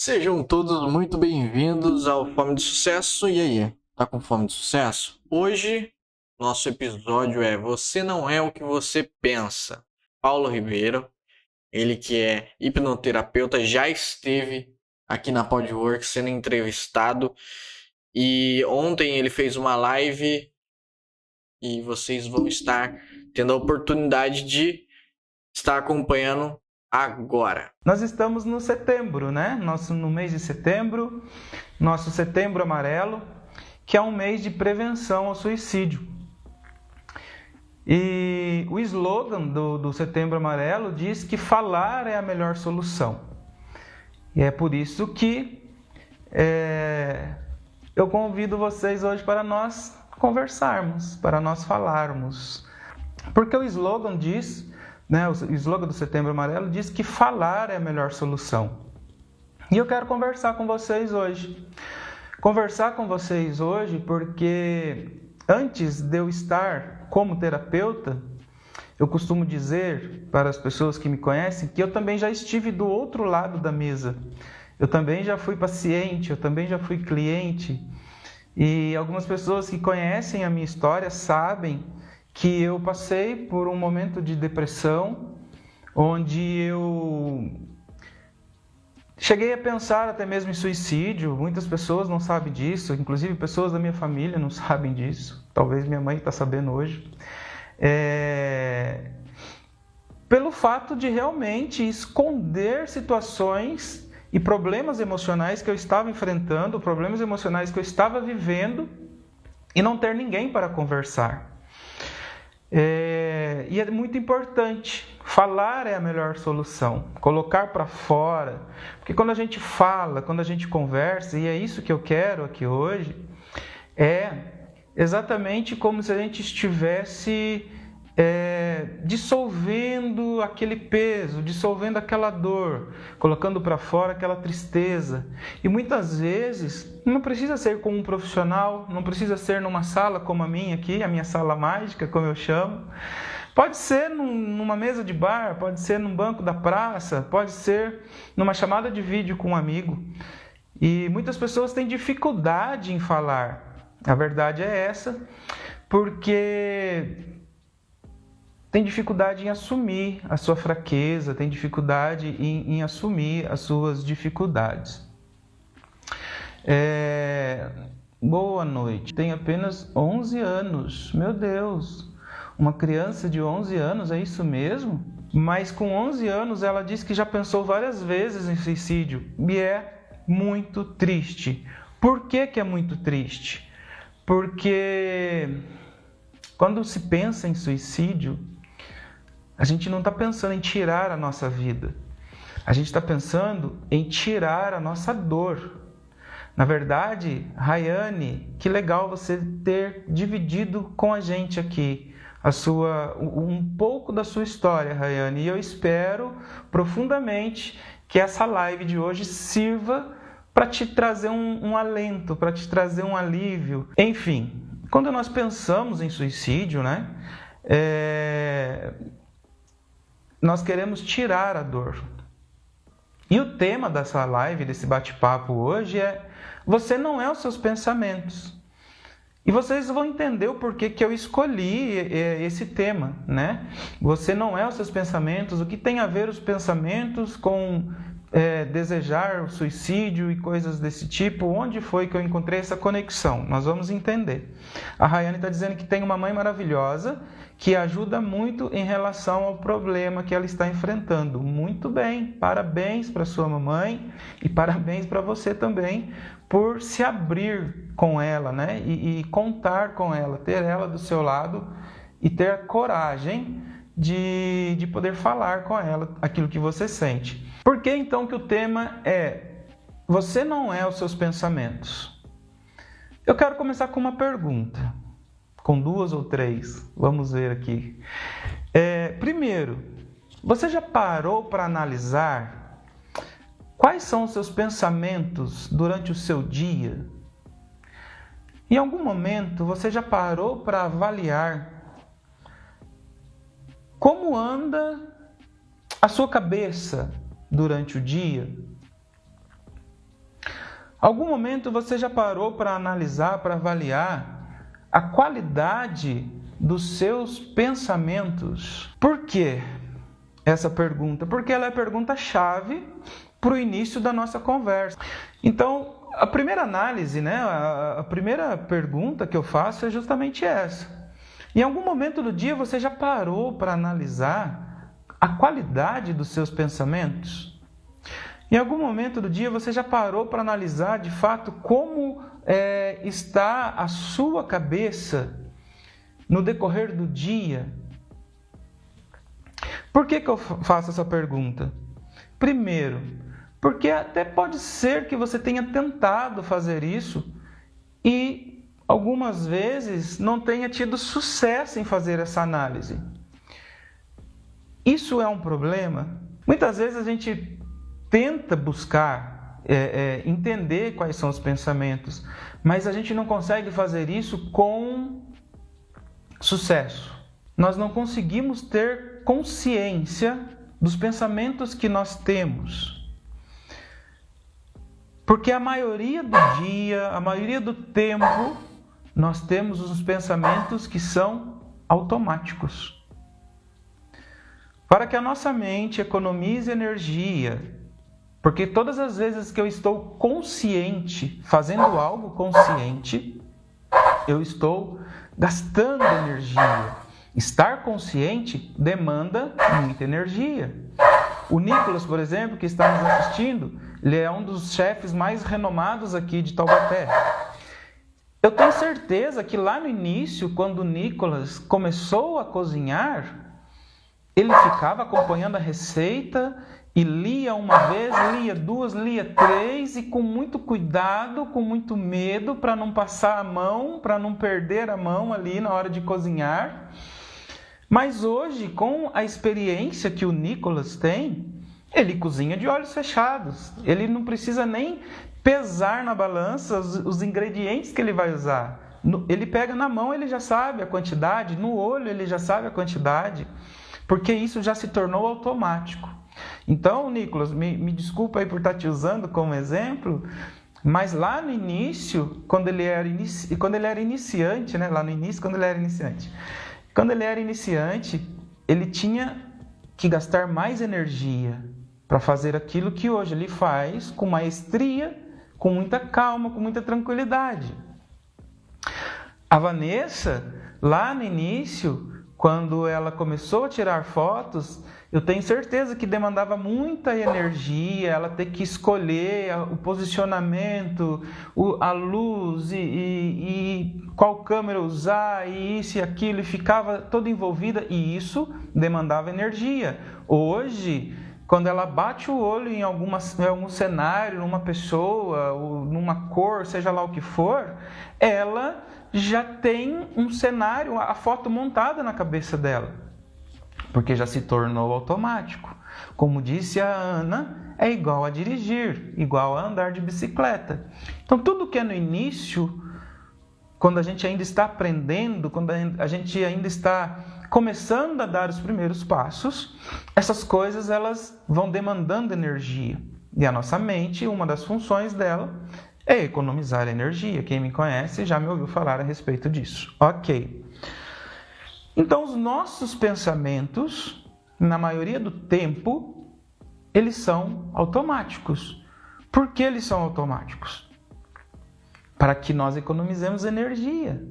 Sejam todos muito bem-vindos ao Fome de Sucesso. E aí, tá com fome de sucesso? Hoje, nosso episódio é Você Não É o que Você Pensa. Paulo Ribeiro, ele que é hipnoterapeuta, já esteve aqui na Podwork sendo entrevistado. E ontem ele fez uma live e vocês vão estar tendo a oportunidade de estar acompanhando agora. Nós estamos no setembro, né? No mês de setembro, nosso Setembro Amarelo, que é um mês de prevenção ao suicídio. E o slogan do Setembro Amarelo diz que falar é a melhor solução. E é por isso que eu convido vocês hoje para nós conversarmos, para nós falarmos. Porque o slogan diz, né, o slogan do Setembro Amarelo diz que falar é a melhor solução. E eu quero conversar com vocês hoje. Conversar com vocês hoje porque antes de eu estar como terapeuta, eu costumo dizer para as pessoas que me conhecem que eu também já estive do outro lado da mesa. Eu também já fui paciente, eu também já fui cliente. E algumas pessoas que conhecem a minha história sabem que eu passei por um momento de depressão, onde eu cheguei a pensar até mesmo em suicídio. Muitas pessoas não sabem disso, inclusive pessoas da minha família não sabem disso. Talvez minha mãe está sabendo hoje. Pelo fato de realmente esconder situações e problemas emocionais que eu estava enfrentando, problemas emocionais que eu estava vivendo e não ter ninguém para conversar. E é muito importante, falar é a melhor solução, colocar para fora, porque quando a gente fala, quando a gente conversa, e é isso que eu quero aqui hoje, é exatamente como se a gente estivesse dissolvendo aquele peso, dissolvendo aquela dor, colocando para fora aquela tristeza. E muitas vezes não precisa ser com um profissional, não precisa ser numa sala como a minha aqui, a minha sala mágica, como eu chamo. Pode ser numa mesa de bar, pode ser num banco da praça, pode ser numa chamada de vídeo com um amigo. E muitas pessoas têm dificuldade em falar. A verdade é essa, porque tem dificuldade em assumir a sua fraqueza, tem dificuldade em assumir as suas dificuldades. Boa noite. Tem apenas 11 anos. Meu Deus, uma criança de 11 anos, é isso mesmo? Mas com 11 anos ela diz que já pensou várias vezes em suicídio e é muito triste. Por que é muito triste? Porque quando se pensa em suicídio, a gente não está pensando em tirar a nossa vida. A gente está pensando em tirar a nossa dor. Na verdade, Rayane, que legal você ter dividido com a gente aqui um pouco da sua história, Rayane. E eu espero profundamente que essa live de hoje sirva para te trazer um alento, para te trazer um alívio. Enfim, quando nós pensamos em suicídio, né? Nós queremos tirar a dor. E o tema dessa live, desse bate-papo hoje é: você não é os seus pensamentos. E vocês vão entender o porquê que eu escolhi esse tema, né? Você não é os seus pensamentos, o que tem a ver os pensamentos com desejar o suicídio e coisas desse tipo, onde foi que eu encontrei essa conexão? Nós vamos entender. A Rayane está dizendo que tem uma mãe maravilhosa, que ajuda muito em relação ao problema que ela está enfrentando. Muito bem, parabéns para sua mamãe e parabéns para você também por se abrir com ela, né? E contar com ela, ter ela do seu lado e ter a coragem de poder falar com ela aquilo que você sente. Por que então que o tema é: você não é os seus pensamentos? Eu quero começar com uma pergunta, com duas ou três, vamos ver aqui. Primeiro, você já parou para analisar quais são os seus pensamentos durante o seu dia? Em algum momento você já parou para avaliar como anda a sua cabeça durante o dia? Algum momento você já parou para analisar, para avaliar a qualidade dos seus pensamentos? Por quê essa pergunta? Porque ela é a pergunta-chave para o início da nossa conversa. Então, a primeira análise, a primeira pergunta que eu faço é justamente essa. Em algum momento do dia você já parou para analisar a qualidade dos seus pensamentos? Em algum momento do dia você já parou para analisar de fato como está a sua cabeça no decorrer do dia? Por que eu faço essa pergunta? Primeiro, porque até pode ser que você tenha tentado fazer isso e algumas vezes não tenha tido sucesso em fazer essa análise. Isso é um problema? Muitas vezes a gente tenta buscar entender quais são os pensamentos, mas a gente não consegue fazer isso com sucesso. Nós não conseguimos ter consciência dos pensamentos que nós temos. Porque a maioria do dia, a maioria do tempo, nós temos os pensamentos que são automáticos. Para que a nossa mente economize energia, porque todas as vezes que eu estou consciente, fazendo algo consciente, eu estou gastando energia. Estar consciente demanda muita energia. O Nicolas, por exemplo, que está nos assistindo, ele é um dos chefes mais renomados aqui de Taubaté. Eu tenho certeza que lá no início, quando o Nicolas começou a cozinhar, ele ficava acompanhando a receita e lia uma vez, lia duas, lia três, e com muito cuidado, com muito medo, para não passar a mão, para não perder a mão ali na hora de cozinhar. Mas hoje, com a experiência que o Nicolas tem, ele cozinha de olhos fechados. Ele não precisa nem pesar na balança os ingredientes que ele vai usar. Ele pega na mão, ele já sabe a quantidade, no olho ele já sabe a quantidade, porque isso já se tornou automático. Então, Nicolas, me desculpa aí por estar te usando como exemplo, mas lá no início, quando ele era iniciante, lá no início, quando ele era iniciante, ele tinha que gastar mais energia para fazer aquilo que hoje ele faz com maestria, com muita calma, com muita tranquilidade. A Vanessa, lá no início, quando ela começou a tirar fotos, eu tenho certeza que demandava muita energia, ela ter que escolher o posicionamento, a luz e qual câmera usar, e isso e aquilo, e ficava toda envolvida, e isso demandava energia. Hoje, quando ela bate o olho em algum cenário, numa pessoa, ou numa cor, seja lá o que for, ela já tem um cenário, a foto montada na cabeça dela. Porque já se tornou automático. Como disse a Ana, é igual a dirigir, igual a andar de bicicleta. Então, tudo que é no início, quando a gente ainda está aprendendo, quando a gente ainda está começando a dar os primeiros passos, essas coisas elas vão demandando energia. E a nossa mente, uma das funções dela é economizar energia. Quem me conhece já me ouviu falar a respeito disso. Ok. Então, os nossos pensamentos, na maioria do tempo, eles são automáticos. Por que eles são automáticos? Para que nós economizemos energia.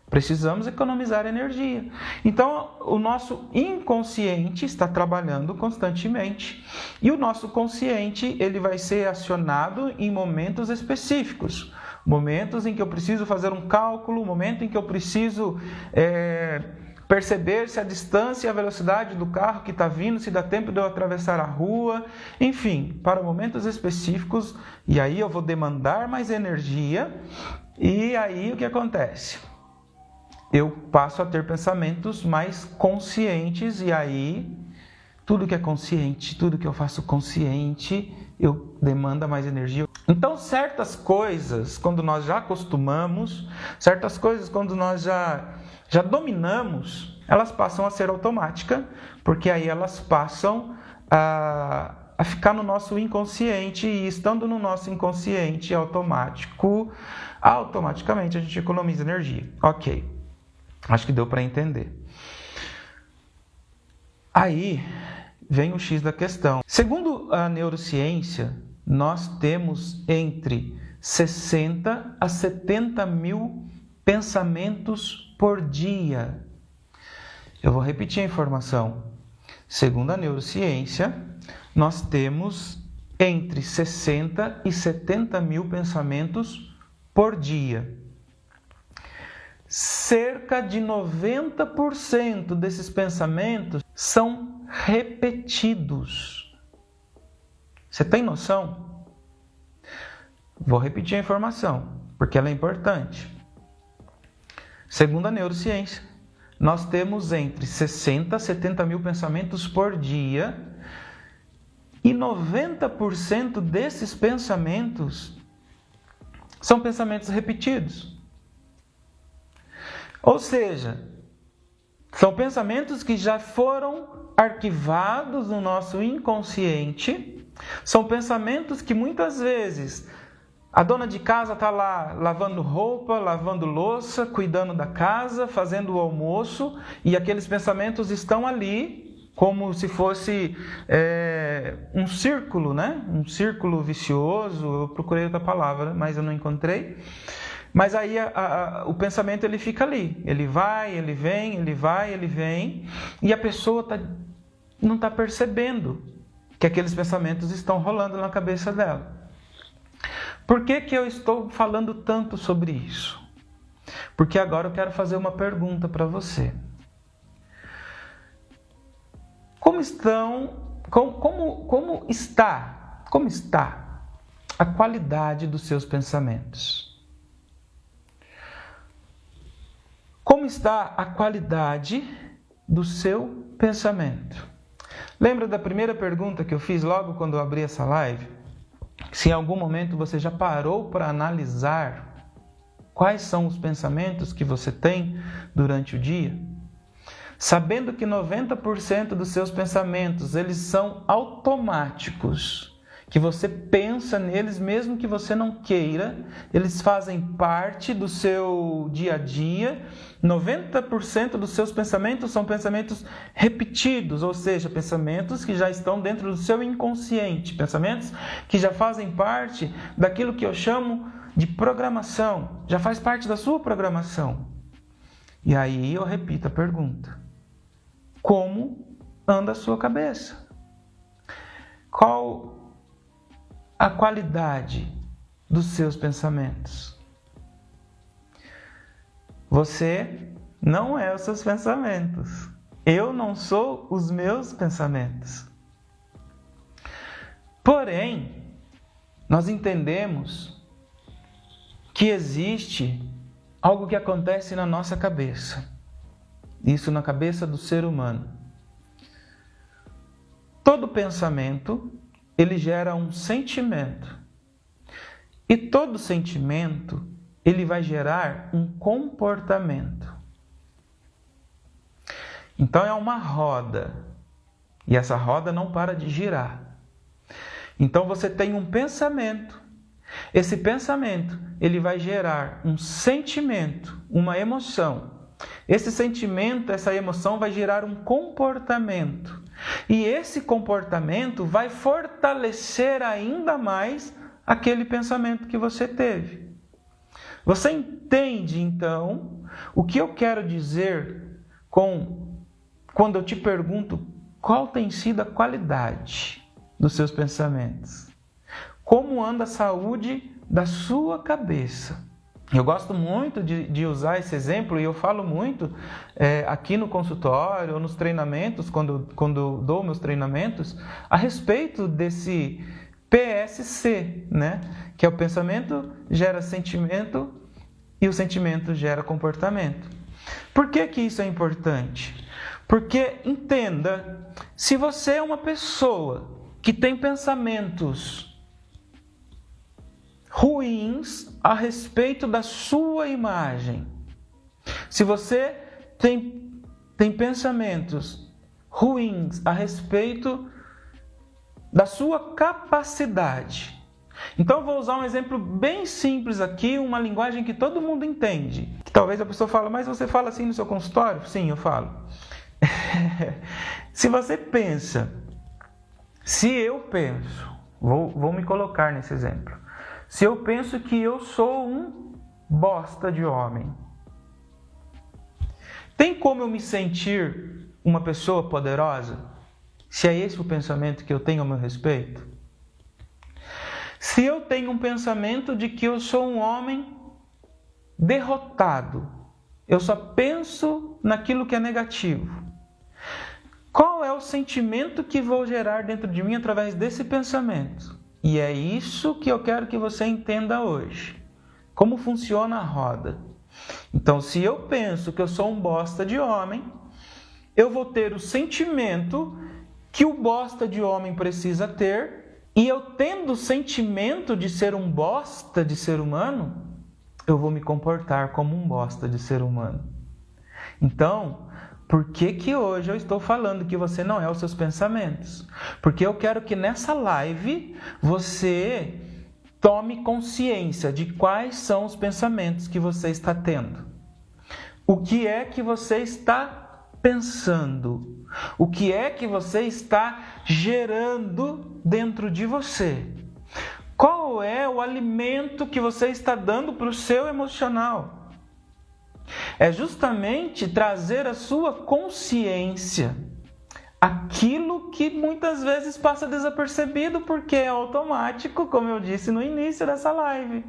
Precisamos economizar energia. Então, o nosso inconsciente está trabalhando constantemente. E o nosso consciente, ele vai ser acionado em momentos específicos. Momentos em que eu preciso fazer um cálculo, momento em que eu preciso perceber se a distância e a velocidade do carro que está vindo, se dá tempo de eu atravessar a rua, enfim, para momentos específicos, e aí eu vou demandar mais energia, e aí o que acontece? Eu passo a ter pensamentos mais conscientes, e aí tudo que é consciente, tudo que eu faço consciente, eu demanda mais energia. Então, certas coisas, quando nós já acostumamos, certas coisas, quando nós já dominamos, elas passam a ser automáticas, porque aí elas passam a a ficar no nosso inconsciente, e estando no nosso inconsciente automaticamente a gente economiza energia. Ok, acho que deu para entender. Aí vem o X da questão. Segundo a neurociência, nós temos entre 60 a 70 mil pensamentos por dia. Eu vou repetir a informação. Segundo a neurociência, nós temos entre 60 e 70 mil pensamentos por dia. Cerca de 90% desses pensamentos são repetidos. Você tem noção? Vou repetir a informação, porque ela é importante. Segundo a neurociência, nós temos entre 60 a 70 mil pensamentos por dia, e 90% desses pensamentos são pensamentos repetidos. Ou seja, são pensamentos que já foram arquivados no nosso inconsciente, são pensamentos que muitas vezes a dona de casa está lá lavando roupa, lavando louça, cuidando da casa, fazendo o almoço, e aqueles pensamentos estão ali como se fosse um círculo, né? Um círculo vicioso. Eu procurei outra palavra, mas eu não encontrei. Mas aí o pensamento ele fica ali. Ele vai, ele vem, ele vai, ele vem, e a pessoa não está percebendo que aqueles pensamentos estão rolando na cabeça dela. Por que eu estou falando tanto sobre isso? Porque agora eu quero fazer uma pergunta para você. Como está a qualidade dos seus pensamentos? Como está a qualidade do seu pensamento? Lembra da primeira pergunta que eu fiz logo quando eu abri essa live? Se em algum momento você já parou para analisar quais são os pensamentos que você tem durante o dia? Sabendo que 90% dos seus pensamentos, eles são automáticos, que você pensa neles mesmo que você não queira, eles fazem parte do seu dia a dia. 90% dos seus pensamentos são pensamentos repetidos, ou seja, pensamentos que já estão dentro do seu inconsciente, pensamentos que já fazem parte daquilo que eu chamo de programação, já faz parte da sua programação. E aí eu repito a pergunta: como anda a sua cabeça? Qual a qualidade dos seus pensamentos? Você não é os seus pensamentos. Eu não sou os meus pensamentos. Porém, nós entendemos que existe algo que acontece na nossa cabeça. Isso na cabeça do ser humano. Todo pensamento, ele gera um sentimento. E todo sentimento, ele vai gerar um comportamento. Então é uma roda. E essa roda não para de girar. Então você tem um pensamento. Esse pensamento, ele vai gerar um sentimento, uma emoção. Esse sentimento, essa emoção vai gerar um comportamento. E esse comportamento vai fortalecer ainda mais aquele pensamento que você teve. Você entende, então, o que eu quero dizer quando eu te pergunto qual tem sido a qualidade dos seus pensamentos? Como anda a saúde da sua cabeça? Eu gosto muito de usar esse exemplo, e eu falo muito aqui no consultório ou nos treinamentos, quando dou meus treinamentos, a respeito desse PSC, né? Que é o pensamento gera sentimento e o sentimento gera comportamento. Por que isso é importante? Porque, entenda, se você é uma pessoa que tem pensamentos ruins a respeito da sua imagem, se você tem pensamentos ruins a respeito da sua capacidade. Então eu vou usar um exemplo bem simples aqui, uma linguagem que todo mundo entende. Talvez a pessoa fale, mas você fala assim no seu consultório? Sim, eu falo. Se você pensa, se eu penso, vou me colocar nesse exemplo. Se eu penso que eu sou um bosta de homem, tem como eu me sentir uma pessoa poderosa? Se é esse o pensamento que eu tenho a meu respeito? Se eu tenho um pensamento de que eu sou um homem derrotado, eu só penso naquilo que é negativo, qual é o sentimento que vou gerar dentro de mim através desse pensamento? E é isso que eu quero que você entenda hoje. Como funciona a roda. Então, se eu penso que eu sou um bosta de homem, eu vou ter o sentimento que o bosta de homem precisa ter, e eu tendo o sentimento de ser um bosta de ser humano, eu vou me comportar como um bosta de ser humano. Então, por que hoje eu estou falando que você não é os seus pensamentos? Porque eu quero que nessa live você tome consciência de quais são os pensamentos que você está tendo. O que é que você está pensando? O que é que você está gerando dentro de você? Qual é o alimento que você está dando para o seu emocional? É justamente trazer a sua consciência aquilo que muitas vezes passa desapercebido porque é automático, como eu disse no início dessa live.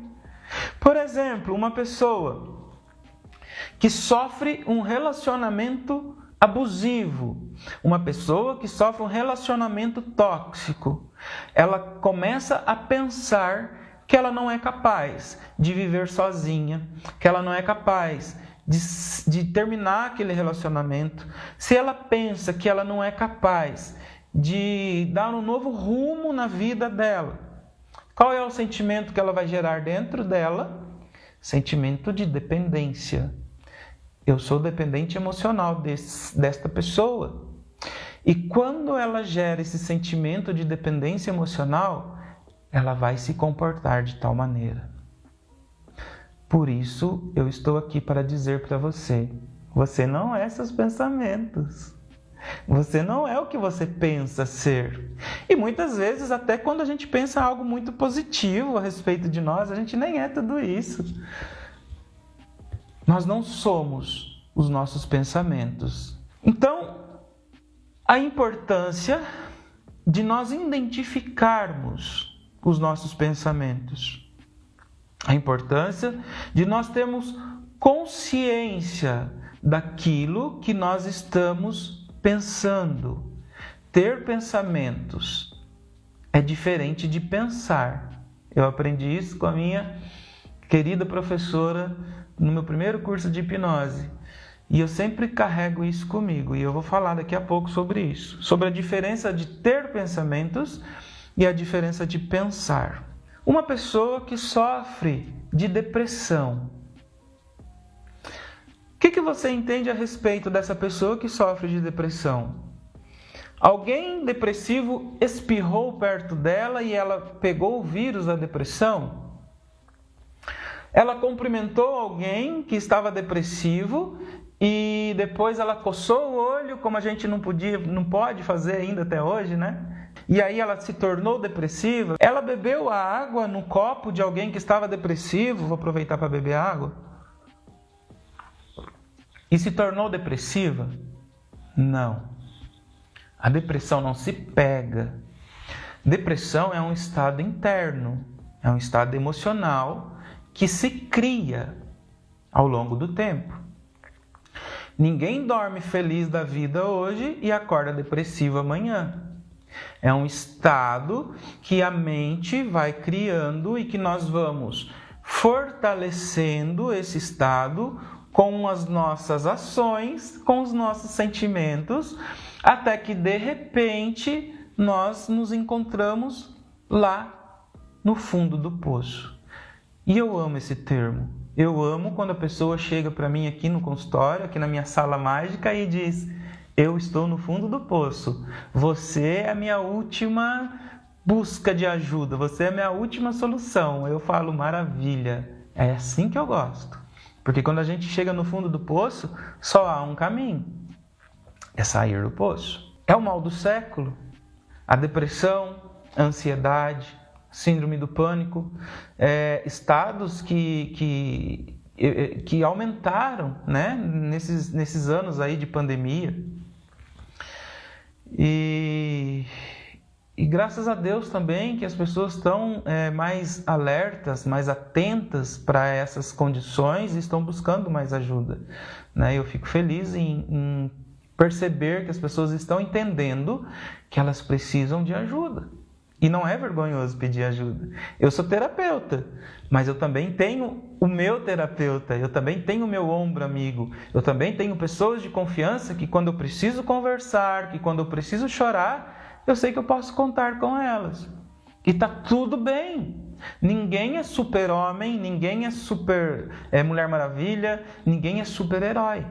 Por exemplo, uma pessoa que sofre um relacionamento abusivo, uma pessoa que sofre um relacionamento tóxico, ela começa a pensar que ela não é capaz de viver sozinha, que ela não é capaz de terminar aquele relacionamento. Se ela pensa que ela não é capaz de dar um novo rumo na vida dela, qual é o sentimento que ela vai gerar dentro dela? Sentimento de dependência. Eu sou dependente emocional desta pessoa. E quando ela gera esse sentimento de dependência emocional, ela vai se comportar de tal maneira. Por isso, eu estou aqui para dizer para você, você não é seus pensamentos. Você não é o que você pensa ser. E muitas vezes, até quando a gente pensa algo muito positivo a respeito de nós, a gente nem é tudo isso. Nós não somos os nossos pensamentos. Então, a importância de nós identificarmos os nossos pensamentos. A importância de nós termos consciência daquilo que nós estamos pensando. Ter pensamentos é diferente de pensar. Eu aprendi isso com a minha querida professora no meu primeiro curso de hipnose. E eu sempre carrego isso comigo. E eu vou falar daqui a pouco sobre isso. Sobre a diferença de ter pensamentos e a diferença de pensar. Uma pessoa que sofre de depressão. O que você entende a respeito dessa pessoa que sofre de depressão? Alguém depressivo espirrou perto dela e ela pegou o vírus da depressão? Ela cumprimentou alguém que estava depressivo e depois ela coçou o olho, como a gente não pode fazer ainda até hoje, né? E aí ela se tornou depressiva. Ela bebeu a água no copo de alguém que estava depressivo. Vou aproveitar para beber água. E se tornou depressiva? Não. A depressão não se pega. Depressão é um estado interno. É um estado emocional que se cria ao longo do tempo. Ninguém dorme feliz da vida hoje e acorda depressivo amanhã. É um estado que a mente vai criando e que nós vamos fortalecendo esse estado com as nossas ações, com os nossos sentimentos, até que de repente nós nos encontramos lá no fundo do poço. E eu amo esse termo. Eu amo quando a pessoa chega para mim aqui no consultório, aqui na minha sala mágica e diz: Eu estou no fundo do poço. Você é a minha última busca de ajuda. Você é a minha última solução. Eu falo, maravilha. É assim que eu gosto. Porque quando a gente chega no fundo do poço, só há um caminho. É sair do poço. É o mal do século. A depressão, a ansiedade, síndrome do pânico, estados que aumentaram, né, nesses anos aí de pandemia. E graças a Deus também que as pessoas estão mais alertas, mais atentas para essas condições e estão buscando mais ajuda, né? Eu fico feliz em perceber que as pessoas estão entendendo que elas precisam de ajuda. E não é vergonhoso pedir ajuda. Eu sou terapeuta, mas eu também tenho o meu terapeuta, eu também tenho o meu ombro amigo, eu também tenho pessoas de confiança que quando eu preciso conversar, que quando eu preciso chorar, eu sei que eu posso contar com elas. E tá tudo bem. Ninguém é super-homem, ninguém é super Mulher Maravilha, ninguém é super-herói.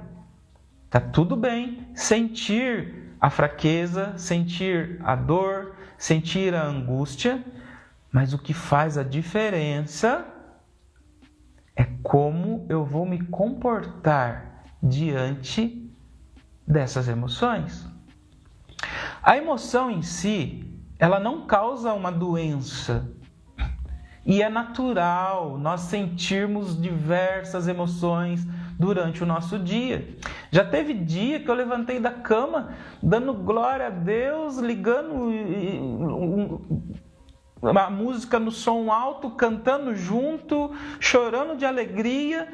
Tá tudo bem sentir a fraqueza, sentir a dor, sentir a angústia, mas o que faz a diferença é como eu vou me comportar diante dessas emoções. A emoção em si, ela não causa uma doença. E é natural nós sentirmos diversas emoções durante o nosso dia. Já teve dia que eu levantei da cama, dando glória a Deus, ligando a música no som alto, cantando junto, chorando de alegria.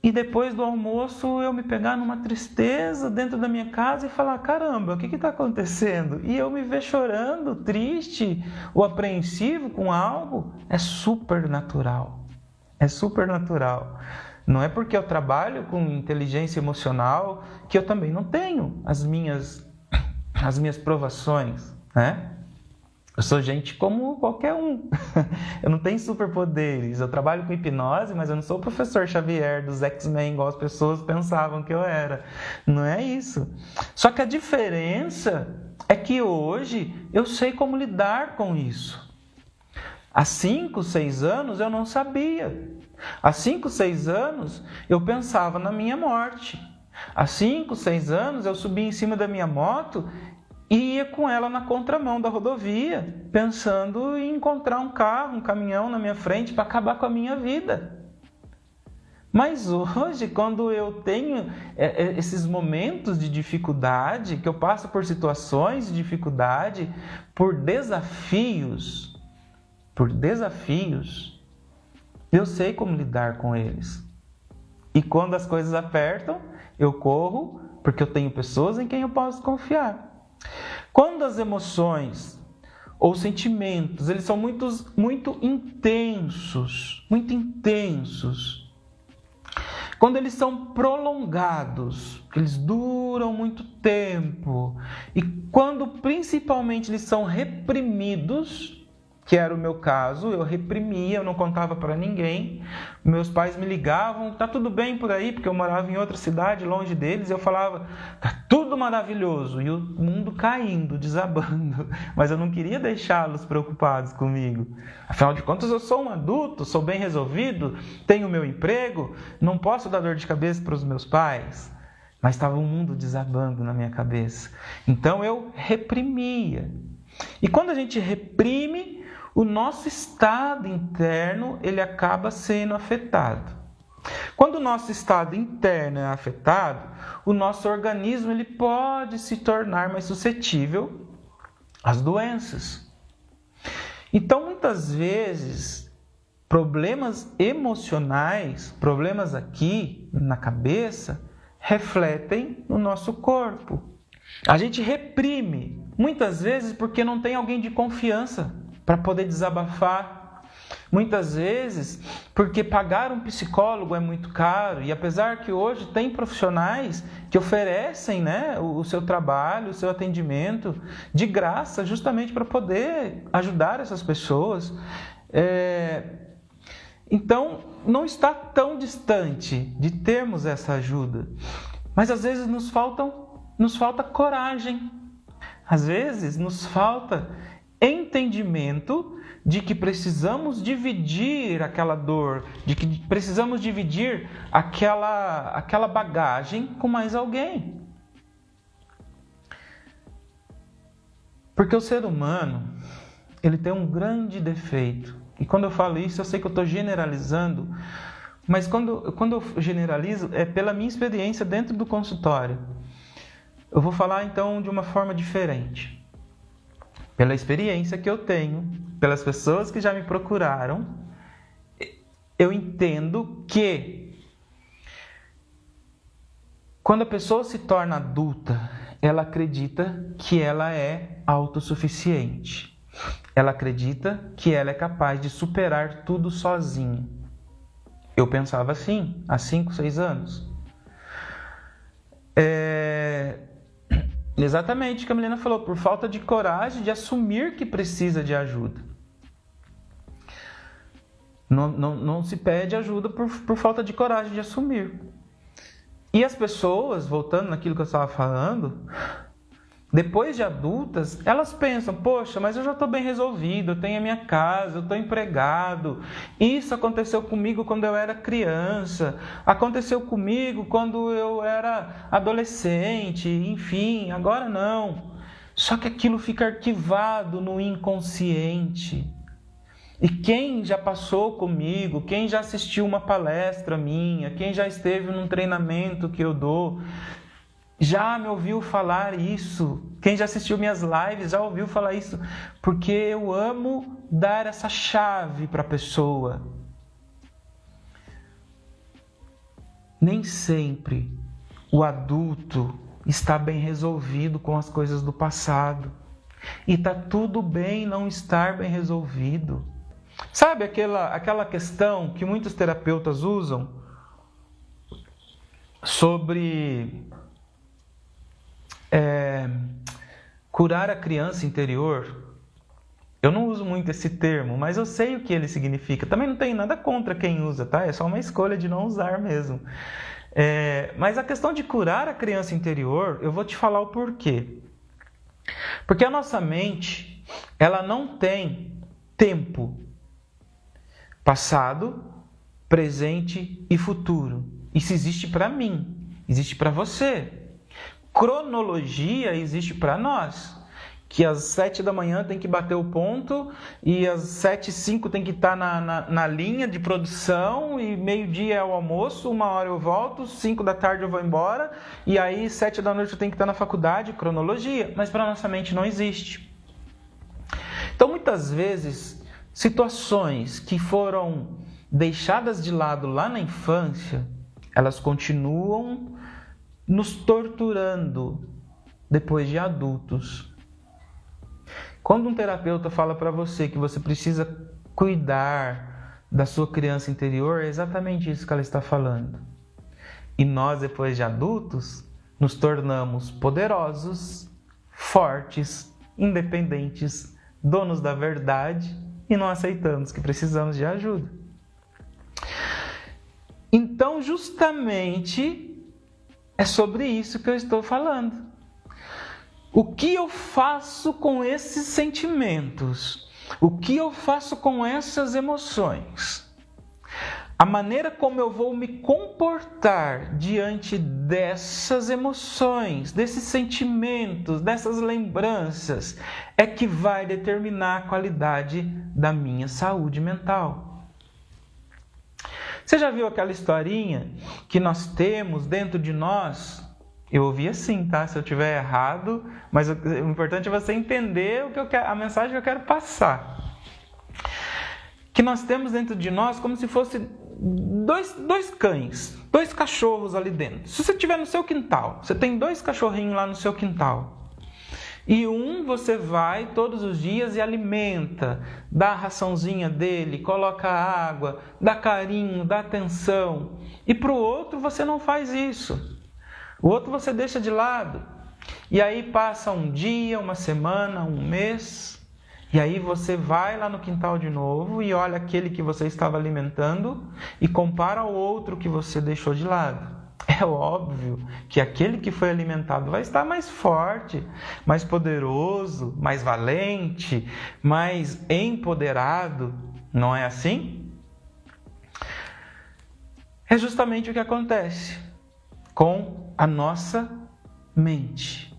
E depois do almoço eu me pegar numa tristeza dentro da minha casa e falar, caramba, o que está acontecendo? E eu me ver chorando, triste ou apreensivo com algo, é super natural. É super natural. Não é porque eu trabalho com inteligência emocional que eu também não tenho as minhas provações, né? Eu sou gente como qualquer um. Eu não tenho superpoderes. Eu trabalho com hipnose, mas eu não sou o professor Xavier dos X-Men, igual as pessoas pensavam que eu era. Não é isso. Só que a diferença é que hoje eu sei como lidar com isso. Há 5, 6 anos eu não sabia. Há 5, 6 anos eu pensava na minha morte. Há 5, 6 anos eu subia em cima da minha moto e ia com ela na contramão da rodovia, pensando em encontrar um carro, um caminhão na minha frente para acabar com a minha vida. Mas hoje, quando eu tenho esses momentos de dificuldade, que eu passo por situações de dificuldade, por desafios, eu sei como lidar com eles. E quando as coisas apertam, eu corro, porque eu tenho pessoas em quem eu posso confiar. Quando as emoções ou sentimentos, eles são muito intensos, quando eles são prolongados, eles duram muito tempo, e quando principalmente eles são reprimidos, que era o meu caso, eu reprimia, eu não contava para ninguém. Meus pais me ligavam, tá tudo bem por aí, porque eu morava em outra cidade, longe deles, eu falava, tá tudo maravilhoso, e o mundo caindo, desabando, mas eu não queria deixá-los preocupados comigo. Afinal de contas, eu sou um adulto, sou bem resolvido, tenho meu emprego, não posso dar dor de cabeça para os meus pais. Mas estava o mundo desabando na minha cabeça. Então eu reprimia. E quando a gente reprime, o nosso estado interno ele acaba sendo afetado. Quando o nosso estado interno é afetado, o nosso organismo ele pode se tornar mais suscetível às doenças. Então, muitas vezes, problemas emocionais, problemas aqui na cabeça, refletem no nosso corpo. A gente reprime, muitas vezes porque não tem alguém de confiança para poder desabafar. Muitas vezes porque pagar um psicólogo é muito caro. E apesar que hoje tem profissionais que oferecem, né, o seu trabalho, o seu atendimento de graça, justamente para poder ajudar essas pessoas. Então, não está tão distante de termos essa ajuda. Mas às vezes nos faltam nos falta coragem. Às vezes nos falta entendimento de que precisamos dividir aquela dor, de que precisamos dividir aquela bagagem com mais alguém. Porque o ser humano, ele tem um grande defeito. E quando eu falo isso, eu sei que eu estou generalizando, mas quando eu generalizo, é pela minha experiência dentro do consultório. Eu vou falar então de uma forma diferente. Pela experiência que eu tenho, pelas pessoas que já me procuraram, eu entendo que quando a pessoa se torna adulta, ela acredita que ela é autossuficiente. Ela acredita que ela é capaz de superar tudo sozinha. Eu pensava assim, há 5, 6 anos. Exatamente o que a Milena falou, por falta de coragem de assumir que precisa de ajuda. Não se pede ajuda por falta de coragem de assumir. E as pessoas, voltando naquilo que eu estava falando, depois de adultas, elas pensam, poxa, mas eu já estou bem resolvido, eu tenho a minha casa, eu estou empregado. Isso aconteceu comigo quando eu era criança, aconteceu comigo quando eu era adolescente, enfim, agora não. Só que aquilo fica arquivado no inconsciente. E quem já passou comigo, quem já assistiu uma palestra minha, quem já esteve num treinamento que eu dou, já me ouviu falar isso. Quem já assistiu minhas lives já ouviu falar isso. Porque eu amo dar essa chave para a pessoa. Nem sempre o adulto está bem resolvido com as coisas do passado. E está tudo bem não estar bem resolvido. Sabe aquela questão que muitos terapeutas usam sobre curar a criança interior? Eu não uso muito esse termo, mas eu sei o que ele significa. Também não tenho nada contra quem usa, tá? É só uma escolha de não usar mesmo. Mas a questão de curar a criança interior, eu vou te falar o porquê. Porque a nossa mente, ela não tem tempo passado, presente e futuro. Isso existe para mim, existe para você. Cronologia existe para nós, que às 7 da manhã tem que bater o ponto e às 7h05 tem que estar na linha de produção e meio-dia é o almoço, 1h eu volto, 5 da tarde eu vou embora e aí 7 da noite eu tenho que estar na faculdade, cronologia, mas para nossa mente não existe. Então muitas vezes situações que foram deixadas de lado lá na infância, elas continuam nos torturando depois de adultos. Quando um terapeuta fala para você que você precisa cuidar da sua criança interior, é exatamente isso que ela está falando. E nós, depois de adultos, nos tornamos poderosos, fortes, independentes, donos da verdade e não aceitamos que precisamos de ajuda. Então, justamente, é sobre isso que eu estou falando. O que eu faço com esses sentimentos? O que eu faço com essas emoções? A maneira como eu vou me comportar diante dessas emoções, desses sentimentos, dessas lembranças, é que vai determinar a qualidade da minha saúde mental. Você já viu aquela historinha que nós temos dentro de nós? Eu ouvi assim, tá? Se eu estiver errado, mas o importante é você entender a mensagem que eu quero passar. Que nós temos dentro de nós como se fosse dois cães, 2 cachorros ali dentro. Se você estiver no seu quintal, você tem 2 cachorrinhos lá no seu quintal. E você vai todos os dias e alimenta, dá a raçãozinha dele, coloca água, dá carinho, dá atenção. E para o outro você não faz isso. O outro você deixa de lado. E aí passa um dia, uma semana, um mês. E aí você vai lá no quintal de novo e olha aquele que você estava alimentando e compara ao outro que você deixou de lado. é óbvio que aquele que foi alimentado vai estar mais forte, mais poderoso, mais valente, mais empoderado. Não é assim? É justamente o que acontece com a nossa mente.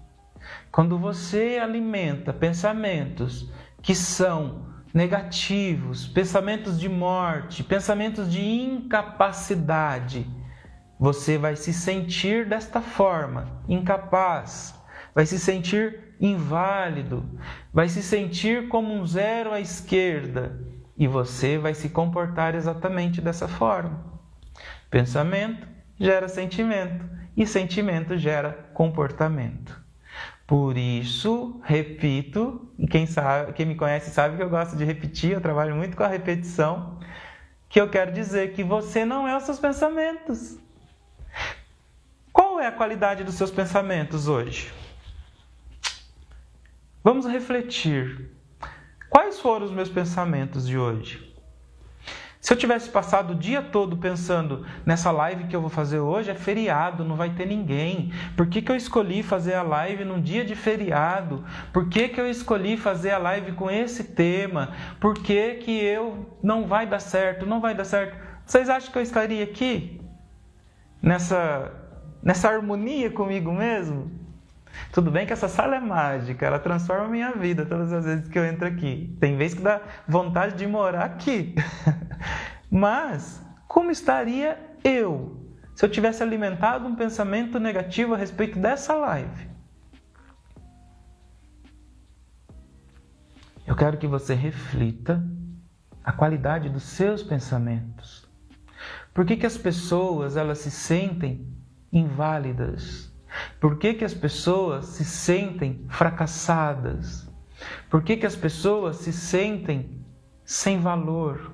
Quando você alimenta pensamentos que são negativos, pensamentos de morte, pensamentos de incapacidade, você vai se sentir desta forma, incapaz, vai se sentir inválido, vai se sentir como um zero à esquerda e você vai se comportar exatamente dessa forma. Pensamento gera sentimento e sentimento gera comportamento. Por isso, repito, e quem me conhece sabe que eu gosto de repetir, eu trabalho muito com a repetição, que eu quero dizer que você não é os seus pensamentos. Qual é a qualidade dos seus pensamentos hoje? Vamos refletir. Quais foram os meus pensamentos de hoje? Se eu tivesse passado o dia todo pensando nessa live que eu vou fazer hoje, é feriado, não vai ter ninguém. Por que eu escolhi fazer a live num dia de feriado? Por que eu escolhi fazer a live com esse tema? Por que não vai dar certo? Não vai dar certo. Vocês acham que eu estaria aqui? Nessa harmonia comigo mesmo? Tudo bem que essa sala é mágica, ela transforma a minha vida todas as vezes que eu entro aqui. Tem vezes que dá vontade de morar aqui. Mas, como estaria eu se eu tivesse alimentado um pensamento negativo a respeito dessa live? Eu quero que você reflita a qualidade dos seus pensamentos. Por que as pessoas elas se sentem inválidas? Por que as pessoas se sentem fracassadas? Por que as pessoas se sentem sem valor?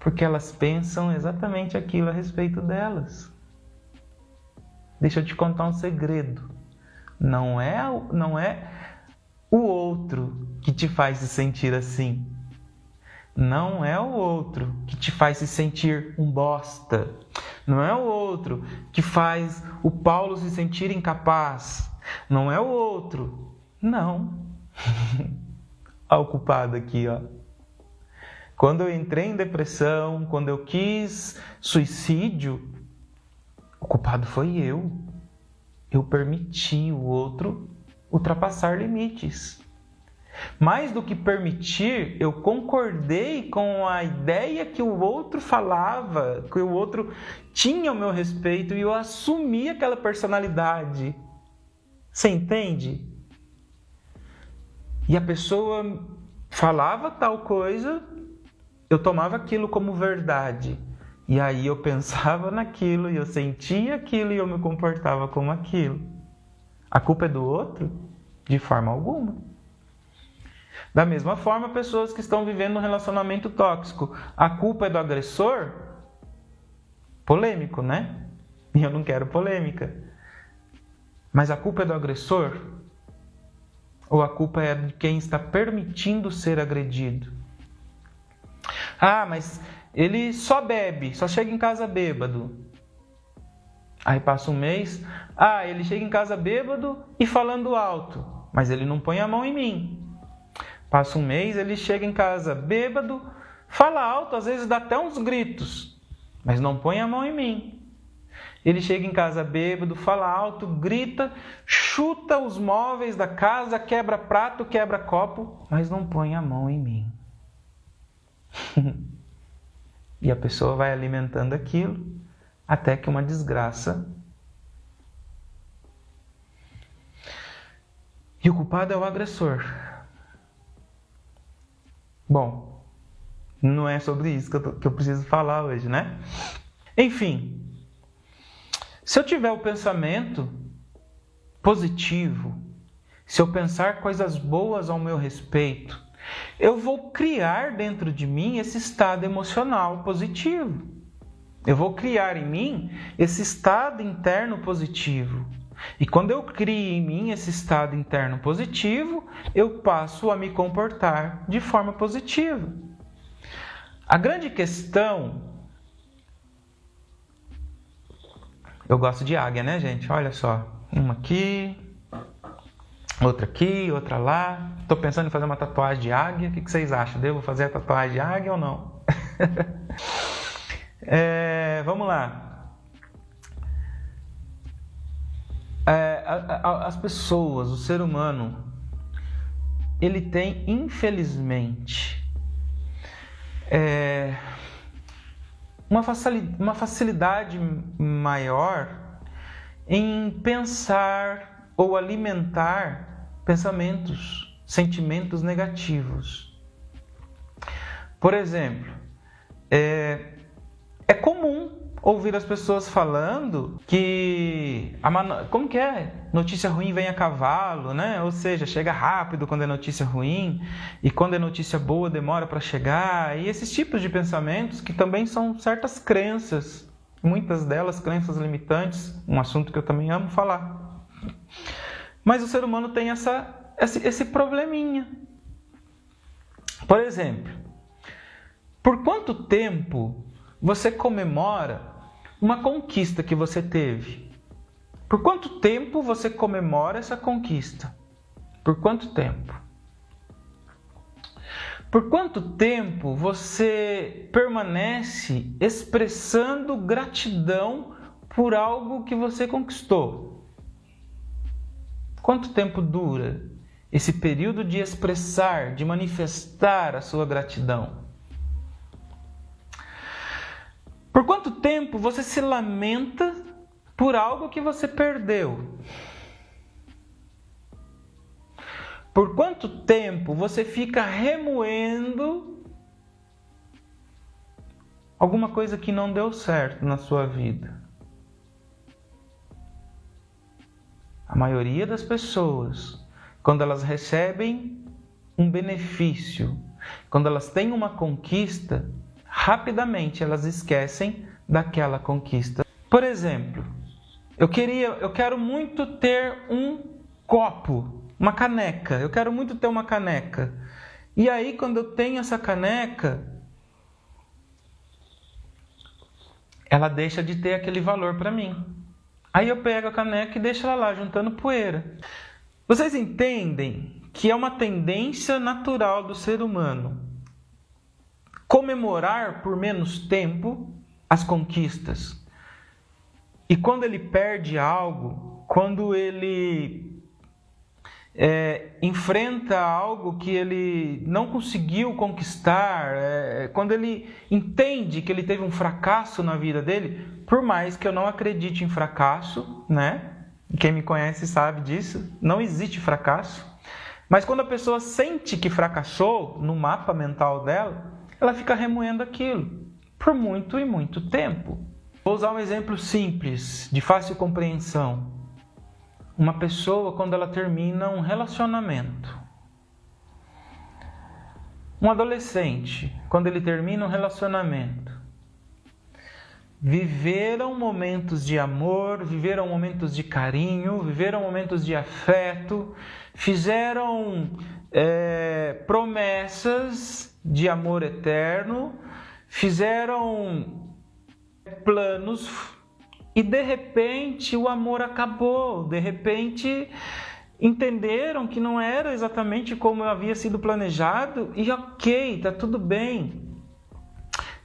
Porque elas pensam exatamente aquilo a respeito delas. Deixa eu te contar um segredo. Não é o outro que te faz se sentir assim. Não é o outro que te faz se sentir um bosta. Não é o outro que faz o Paulo se sentir incapaz. Não é o outro. Não. Olha o culpado aqui, ó. Quando eu entrei em depressão, quando eu quis suicídio, o culpado foi eu. Eu permiti o outro ultrapassar limites. Mais do que permitir, eu concordei com a ideia que o outro falava, que o outro tinha ao meu respeito e eu assumi aquela personalidade. Você entende? E a pessoa falava tal coisa, eu tomava aquilo como verdade. E aí eu pensava naquilo, e eu sentia aquilo e eu me comportava como aquilo. A culpa é do outro? De forma alguma. Da mesma forma, pessoas que estão vivendo um relacionamento tóxico. A culpa é do agressor? Polêmico, né? E eu não quero polêmica. Mas a culpa é do agressor? Ou a culpa é de quem está permitindo ser agredido? Ah, mas ele só bebe, só chega em casa bêbado. Aí passa um mês. Ah, ele chega em casa bêbado e falando alto. Mas ele não põe a mão em mim. Passa um mês, ele chega em casa bêbado, fala alto, às vezes dá até uns gritos, mas não põe a mão em mim. Ele chega em casa bêbado, fala alto, grita, chuta os móveis da casa, quebra prato, quebra copo, mas não põe a mão em mim. E a pessoa vai alimentando aquilo até que uma desgraça. E o culpado é o agressor. Bom, não é sobre isso que eu preciso falar hoje, né? Enfim, se eu tiver o pensamento positivo, se eu pensar coisas boas ao meu respeito, eu vou criar dentro de mim esse estado emocional positivo. Eu vou criar em mim esse estado interno positivo. E quando eu crio em mim esse estado interno positivo, eu passo a me comportar de forma positiva. A grande questão Eu gosto de águia, né, gente? Olha só. Uma aqui, outra lá. Tô pensando em fazer uma tatuagem de águia. O que vocês acham? Devo fazer a tatuagem de águia ou não? Vamos lá. As pessoas, o ser humano, ele tem, infelizmente, uma facilidade maior em pensar ou alimentar pensamentos, sentimentos negativos. Por exemplo, é comum ouvir as pessoas falando que como que é? Notícia ruim vem a cavalo, né? Ou seja, chega rápido quando é notícia ruim e quando é notícia boa demora para chegar. E esses tipos de pensamentos que também são certas crenças, muitas delas crenças limitantes, um assunto que eu também amo falar. Mas o ser humano tem esse probleminha. Por exemplo, por quanto tempo você comemora uma conquista que você teve? Por quanto tempo você comemora essa conquista? Por quanto tempo? Por quanto tempo você permanece expressando gratidão por algo que você conquistou? Quanto tempo dura esse período de expressar, de manifestar a sua gratidão? Por quanto tempo você se lamenta por algo que você perdeu? Por quanto tempo você fica remoendo alguma coisa que não deu certo na sua vida? A maioria das pessoas, quando elas recebem um benefício, quando elas têm uma conquista, rapidamente elas esquecem daquela conquista. Por exemplo, eu quero muito ter um copo, uma caneca. Eu quero muito ter uma caneca. E aí, quando eu tenho essa caneca, ela deixa de ter aquele valor para mim. Aí eu pego a caneca e deixo ela lá, juntando poeira. Vocês entendem que é uma tendência natural do ser humano comemorar por menos tempo as conquistas. E quando ele perde algo, quando ele enfrenta algo que ele não conseguiu conquistar, quando ele entende que ele teve um fracasso na vida dele, por mais que eu não acredite em fracasso, né? Quem me conhece sabe disso, não existe fracasso. Mas quando a pessoa sente que fracassou no mapa mental dela, ela fica remoendo aquilo por muito e muito tempo. Vou usar um exemplo simples, de fácil compreensão. Uma pessoa, quando ela termina um relacionamento. Um adolescente, quando ele termina um relacionamento. Viveram momentos de amor, viveram momentos de carinho, viveram momentos de afeto, fizeram promessas de amor eterno, fizeram planos e de repente o amor acabou, de repente entenderam que não era exatamente como havia sido planejado e ok, tá tudo bem.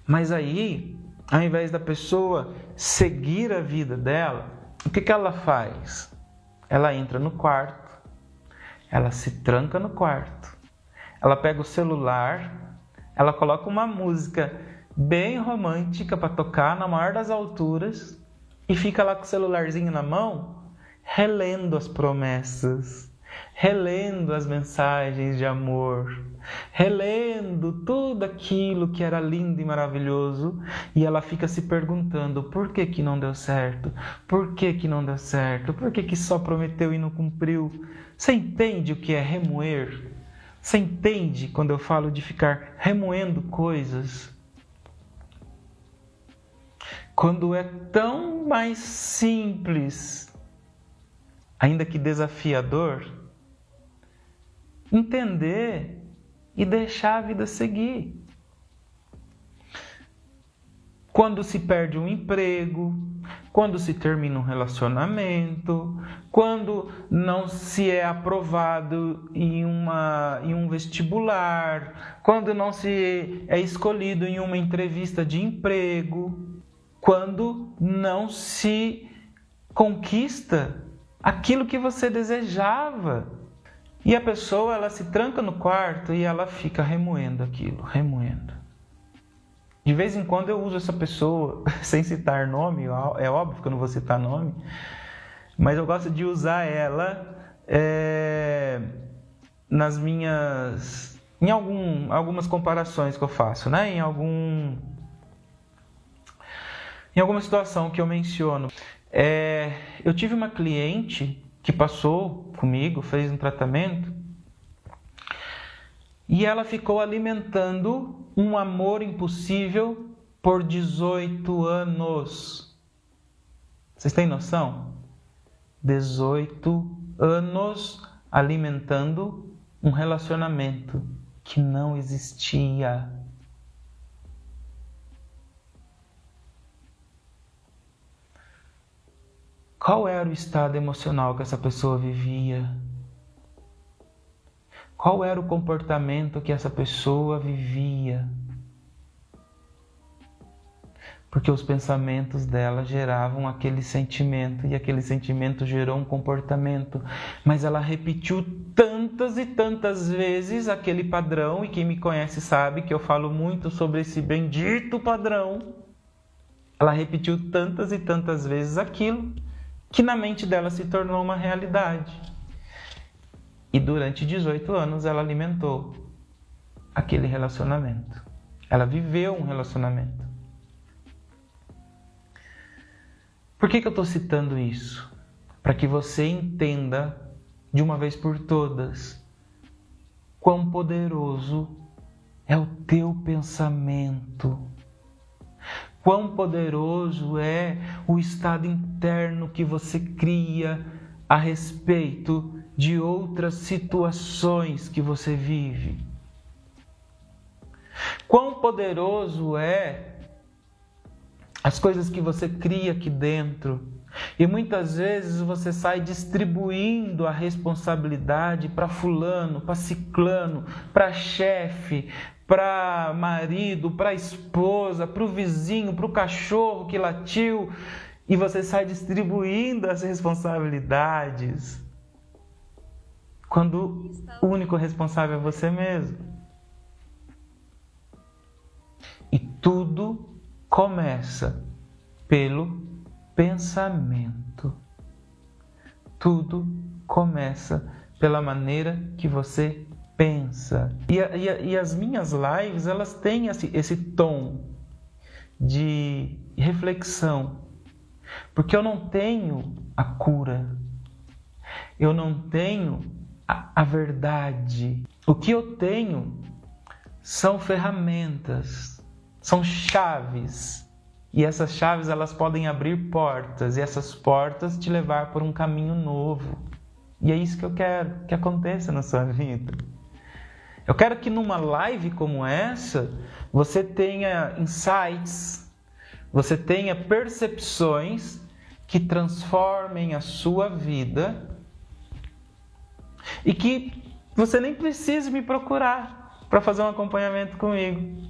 Mas aí, ao invés da pessoa seguir a vida dela, o que ela faz? Ela entra no quarto, ela se tranca no quarto, ela pega o celular, ela coloca uma música bem romântica para tocar na maior das alturas e fica lá com o celularzinho na mão, relendo as promessas, relendo as mensagens de amor, relendo tudo aquilo que era lindo e maravilhoso, e ela fica se perguntando por que não deu certo, por que não deu certo, por que só prometeu e não cumpriu. Você entende o que é remoer? Você entende quando eu falo de ficar remoendo coisas? Quando é tão mais simples, ainda que desafiador, entender e deixar a vida seguir. quando se perde um emprego, quando se termina um relacionamento, quando não se é aprovado em um vestibular, quando não se é escolhido em uma entrevista de emprego, quando não se conquista aquilo que você desejava. E a pessoa, ela se tranca no quarto e ela fica remoendo aquilo, remoendo. De vez em quando eu uso essa pessoa, sem citar nome, é óbvio que eu não vou citar nome, mas eu gosto de usar ela nas minhas... em algumas comparações que eu faço, né? Em alguma situação que eu menciono. Eu tive uma cliente que passou comigo, fez um tratamento, e ela ficou alimentando um amor impossível por 18 anos. Vocês têm noção? 18 anos alimentando um relacionamento que não existia. Qual era o estado emocional que essa pessoa vivia? Qual era o comportamento que essa pessoa vivia? Porque os pensamentos dela geravam aquele sentimento, e aquele sentimento gerou um comportamento. Mas ela repetiu tantas e tantas vezes aquele padrão, e quem me conhece sabe que eu falo muito sobre esse bendito padrão. Ela repetiu tantas e tantas vezes aquilo, que na mente dela se tornou uma realidade. E durante 18 anos ela alimentou aquele relacionamento. Ela viveu um relacionamento. Por que eu estou citando isso? Para que você entenda de uma vez por todas quão poderoso é o teu pensamento. Quão poderoso é o estado interno que você cria a respeito de outras situações que você vive. Quão poderoso é as coisas que você cria aqui dentro. E muitas vezes você sai distribuindo a responsabilidade para fulano, para ciclano, para chefe, para marido, para esposa, para o vizinho, para o cachorro que latiu, e você sai distribuindo as responsabilidades, quando o único responsável é você mesmo. E tudo começa pelo pensamento. Tudo começa pela maneira que você pensa. E as minhas lives, elas têm esse tom de reflexão. Porque eu não tenho a cura. Eu não tenho a verdade. O que eu tenho são ferramentas, são chaves. E essas chaves, elas podem abrir portas. E essas portas te levar por um caminho novo. E é isso que eu quero que aconteça na sua vida. Eu quero que numa live como essa, você tenha insights, você tenha percepções que transformem a sua vida e que você nem precise me procurar para fazer um acompanhamento comigo.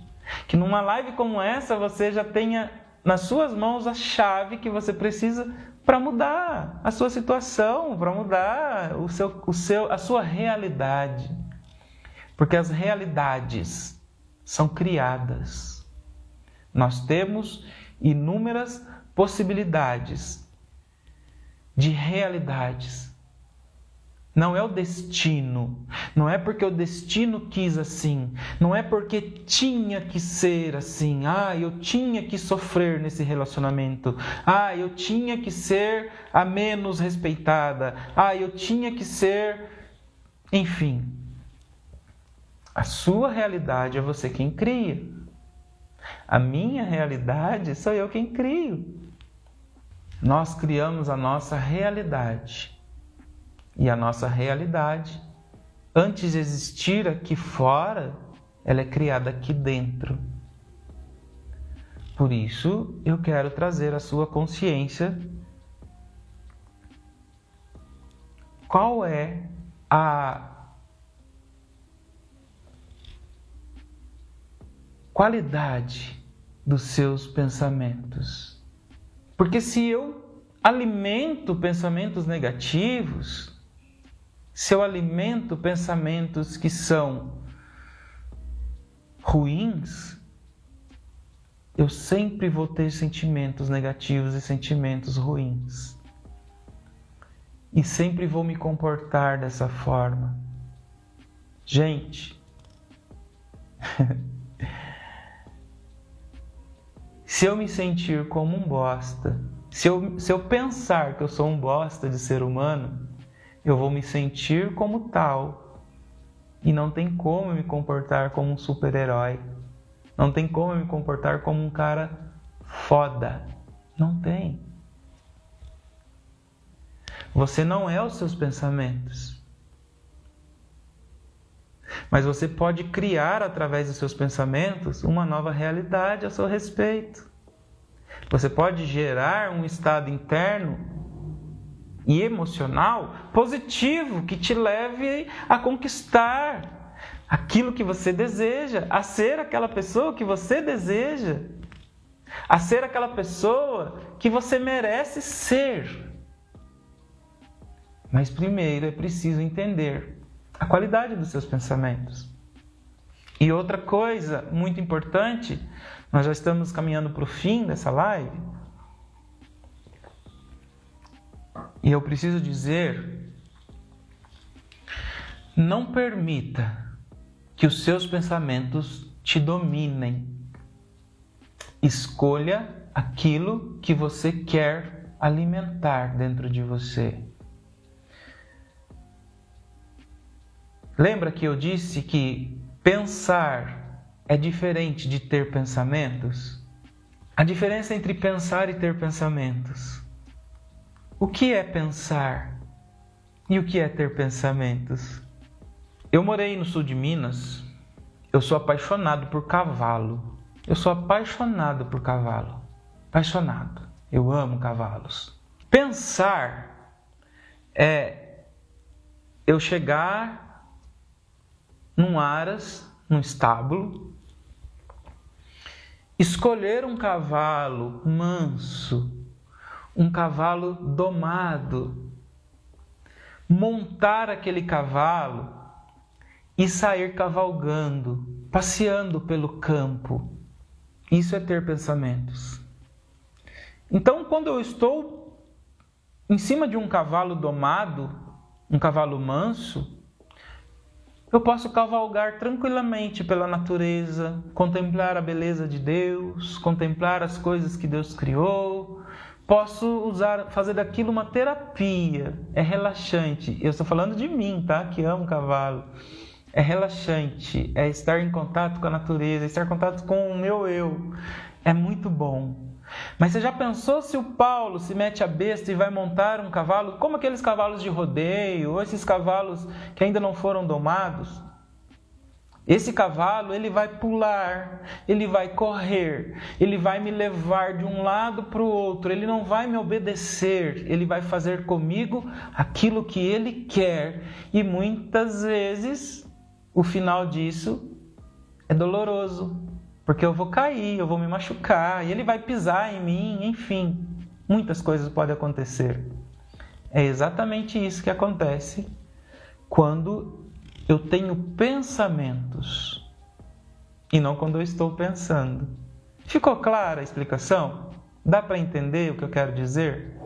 Que numa live como essa, você já tenha nas suas mãos a chave que você precisa para mudar a sua situação, para mudar a sua realidade. Porque as realidades são criadas. Nós temos inúmeras possibilidades de realidades. Não é o destino. Não é porque o destino quis assim. Não é porque tinha que ser assim. Eu tinha que sofrer nesse relacionamento. Eu tinha que ser a menos respeitada. Eu tinha que ser... Enfim. A sua realidade é você quem cria. A minha realidade sou eu quem crio. Nós criamos a nossa realidade. E a nossa realidade, antes de existir aqui fora, ela é criada aqui dentro. Por isso, eu quero trazer à sua consciência qual é a qualidade dos seus pensamentos. Porque se eu alimento pensamentos negativos, se eu alimento pensamentos que são ruins, eu sempre vou ter sentimentos negativos e sentimentos ruins. E sempre vou me comportar dessa forma. Gente, se eu me sentir como um bosta, se eu pensar que eu sou um bosta de ser humano, eu vou me sentir como tal. E não tem como eu me comportar como um super-herói. Não tem como eu me comportar como um cara foda. Não tem. Você não é os seus pensamentos. Mas você pode criar, através dos seus pensamentos, uma nova realidade a seu respeito. Você pode gerar um estado interno e emocional positivo que te leve a conquistar aquilo que você deseja, a ser aquela pessoa que você deseja, a ser aquela pessoa que você merece ser. Mas primeiro é preciso entender a qualidade dos seus pensamentos. E outra coisa muito importante, nós já estamos caminhando para o fim dessa live, e eu preciso dizer, não permita que os seus pensamentos te dominem. Escolha aquilo que você quer alimentar dentro de você. Lembra que eu disse que pensar é diferente de ter pensamentos? A diferença entre pensar e ter pensamentos. O que é pensar e o que é ter pensamentos? Eu morei no sul de Minas. Eu sou apaixonado por cavalo. Eu sou apaixonado por cavalo. Apaixonado. Eu amo cavalos. Pensar é eu chegar num aras, num estábulo, escolher um cavalo manso, um cavalo domado, montar aquele cavalo e sair cavalgando, passeando pelo campo. Isso é ter pensamentos. Então, quando eu estou em cima de um cavalo domado, um cavalo manso, eu posso cavalgar tranquilamente pela natureza, contemplar a beleza de Deus, contemplar as coisas que Deus criou. Posso fazer daquilo uma terapia. É relaxante. Eu estou falando de mim, tá? Que amo cavalo. É relaxante, é estar em contato com a natureza, estar em contato com o meu eu. É muito bom. Mas você já pensou se o Paulo se mete a besta e vai montar um cavalo, como aqueles cavalos de rodeio, ou esses cavalos que ainda não foram domados? Esse cavalo, ele vai pular, ele vai correr, ele vai me levar de um lado para o outro, ele não vai me obedecer, ele vai fazer comigo aquilo que ele quer. E muitas vezes, o final disso é doloroso. Porque eu vou cair, eu vou me machucar, e ele vai pisar em mim, enfim. Muitas coisas podem acontecer. É exatamente isso que acontece quando eu tenho pensamentos e não quando eu estou pensando. Ficou clara a explicação? Dá para entender o que eu quero dizer?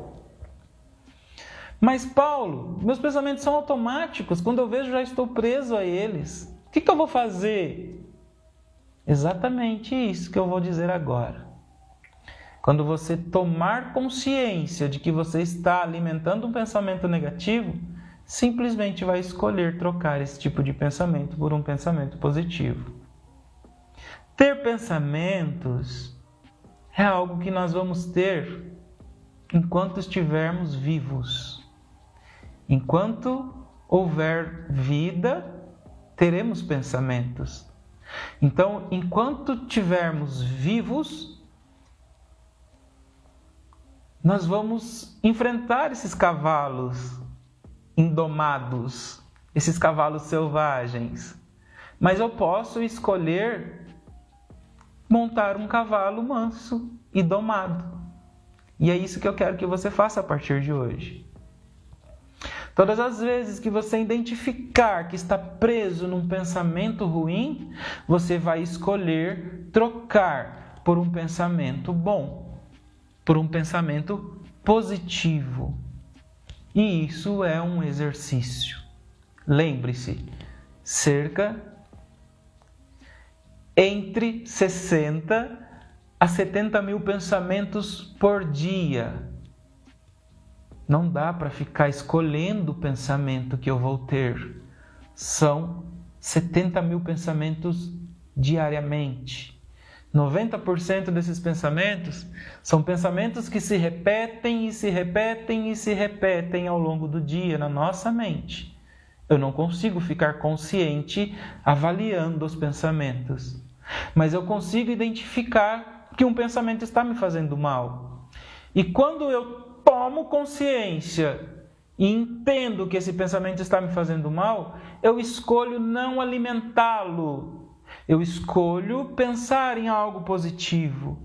Mas Paulo, meus pensamentos são automáticos. Quando eu vejo, já estou preso a eles. O que eu vou fazer? Exatamente isso que eu vou dizer agora. Quando você tomar consciência de que você está alimentando um pensamento negativo, simplesmente vai escolher trocar esse tipo de pensamento por um pensamento positivo. Ter pensamentos é algo que nós vamos ter enquanto estivermos vivos. Enquanto houver vida, teremos pensamentos. Então, enquanto estivermos vivos, nós vamos enfrentar esses cavalos indomados, esses cavalos selvagens. Mas eu posso escolher montar um cavalo manso e domado. E é isso que eu quero que você faça a partir de hoje. Todas as vezes que você identificar que está preso num pensamento ruim, você vai escolher trocar por um pensamento bom, por um pensamento positivo. E isso é um exercício. Lembre-se, entre 60 a 70 mil pensamentos por dia. Não dá para ficar escolhendo o pensamento que eu vou ter. São 70 mil pensamentos diariamente. 90% desses pensamentos são pensamentos que se repetem e se repetem e se repetem ao longo do dia na nossa mente. Eu não consigo ficar consciente avaliando os pensamentos, mas eu consigo identificar que um pensamento está me fazendo mal. E quando eu tomo consciência e entendo que esse pensamento está me fazendo mal, eu escolho não alimentá-lo. Eu escolho pensar em algo positivo.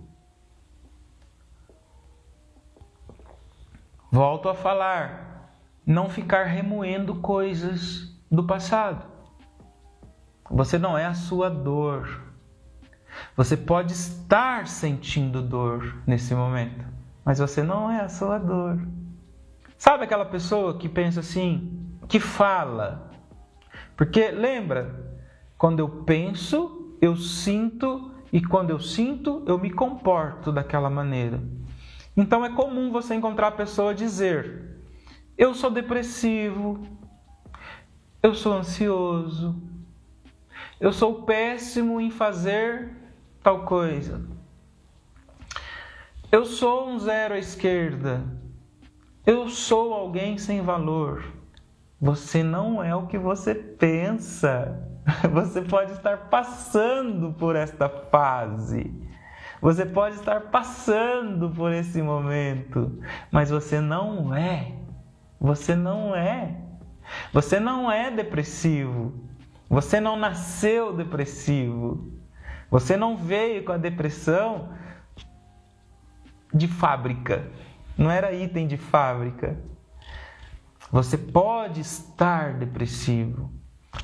Volto a falar, não ficar remoendo coisas do passado. Você não é a sua dor. Você pode estar sentindo dor nesse momento, mas você não é a sua dor. Sabe aquela pessoa que pensa assim, que fala? Porque lembra, quando eu penso, eu sinto, e quando eu sinto, eu me comporto daquela maneira. Então é comum você encontrar a pessoa dizer: eu sou depressivo, eu sou ansioso, eu sou péssimo em fazer tal coisa, eu sou um zero à esquerda, eu sou alguém sem valor. Você não é o que você pensa. Você pode estar passando por esta fase. Você pode estar passando por esse momento. Mas você não é. Você não é. Você não é depressivo. Você não nasceu depressivo. Você não veio com a depressão de fábrica. Não era item de fábrica. Você pode estar depressivo.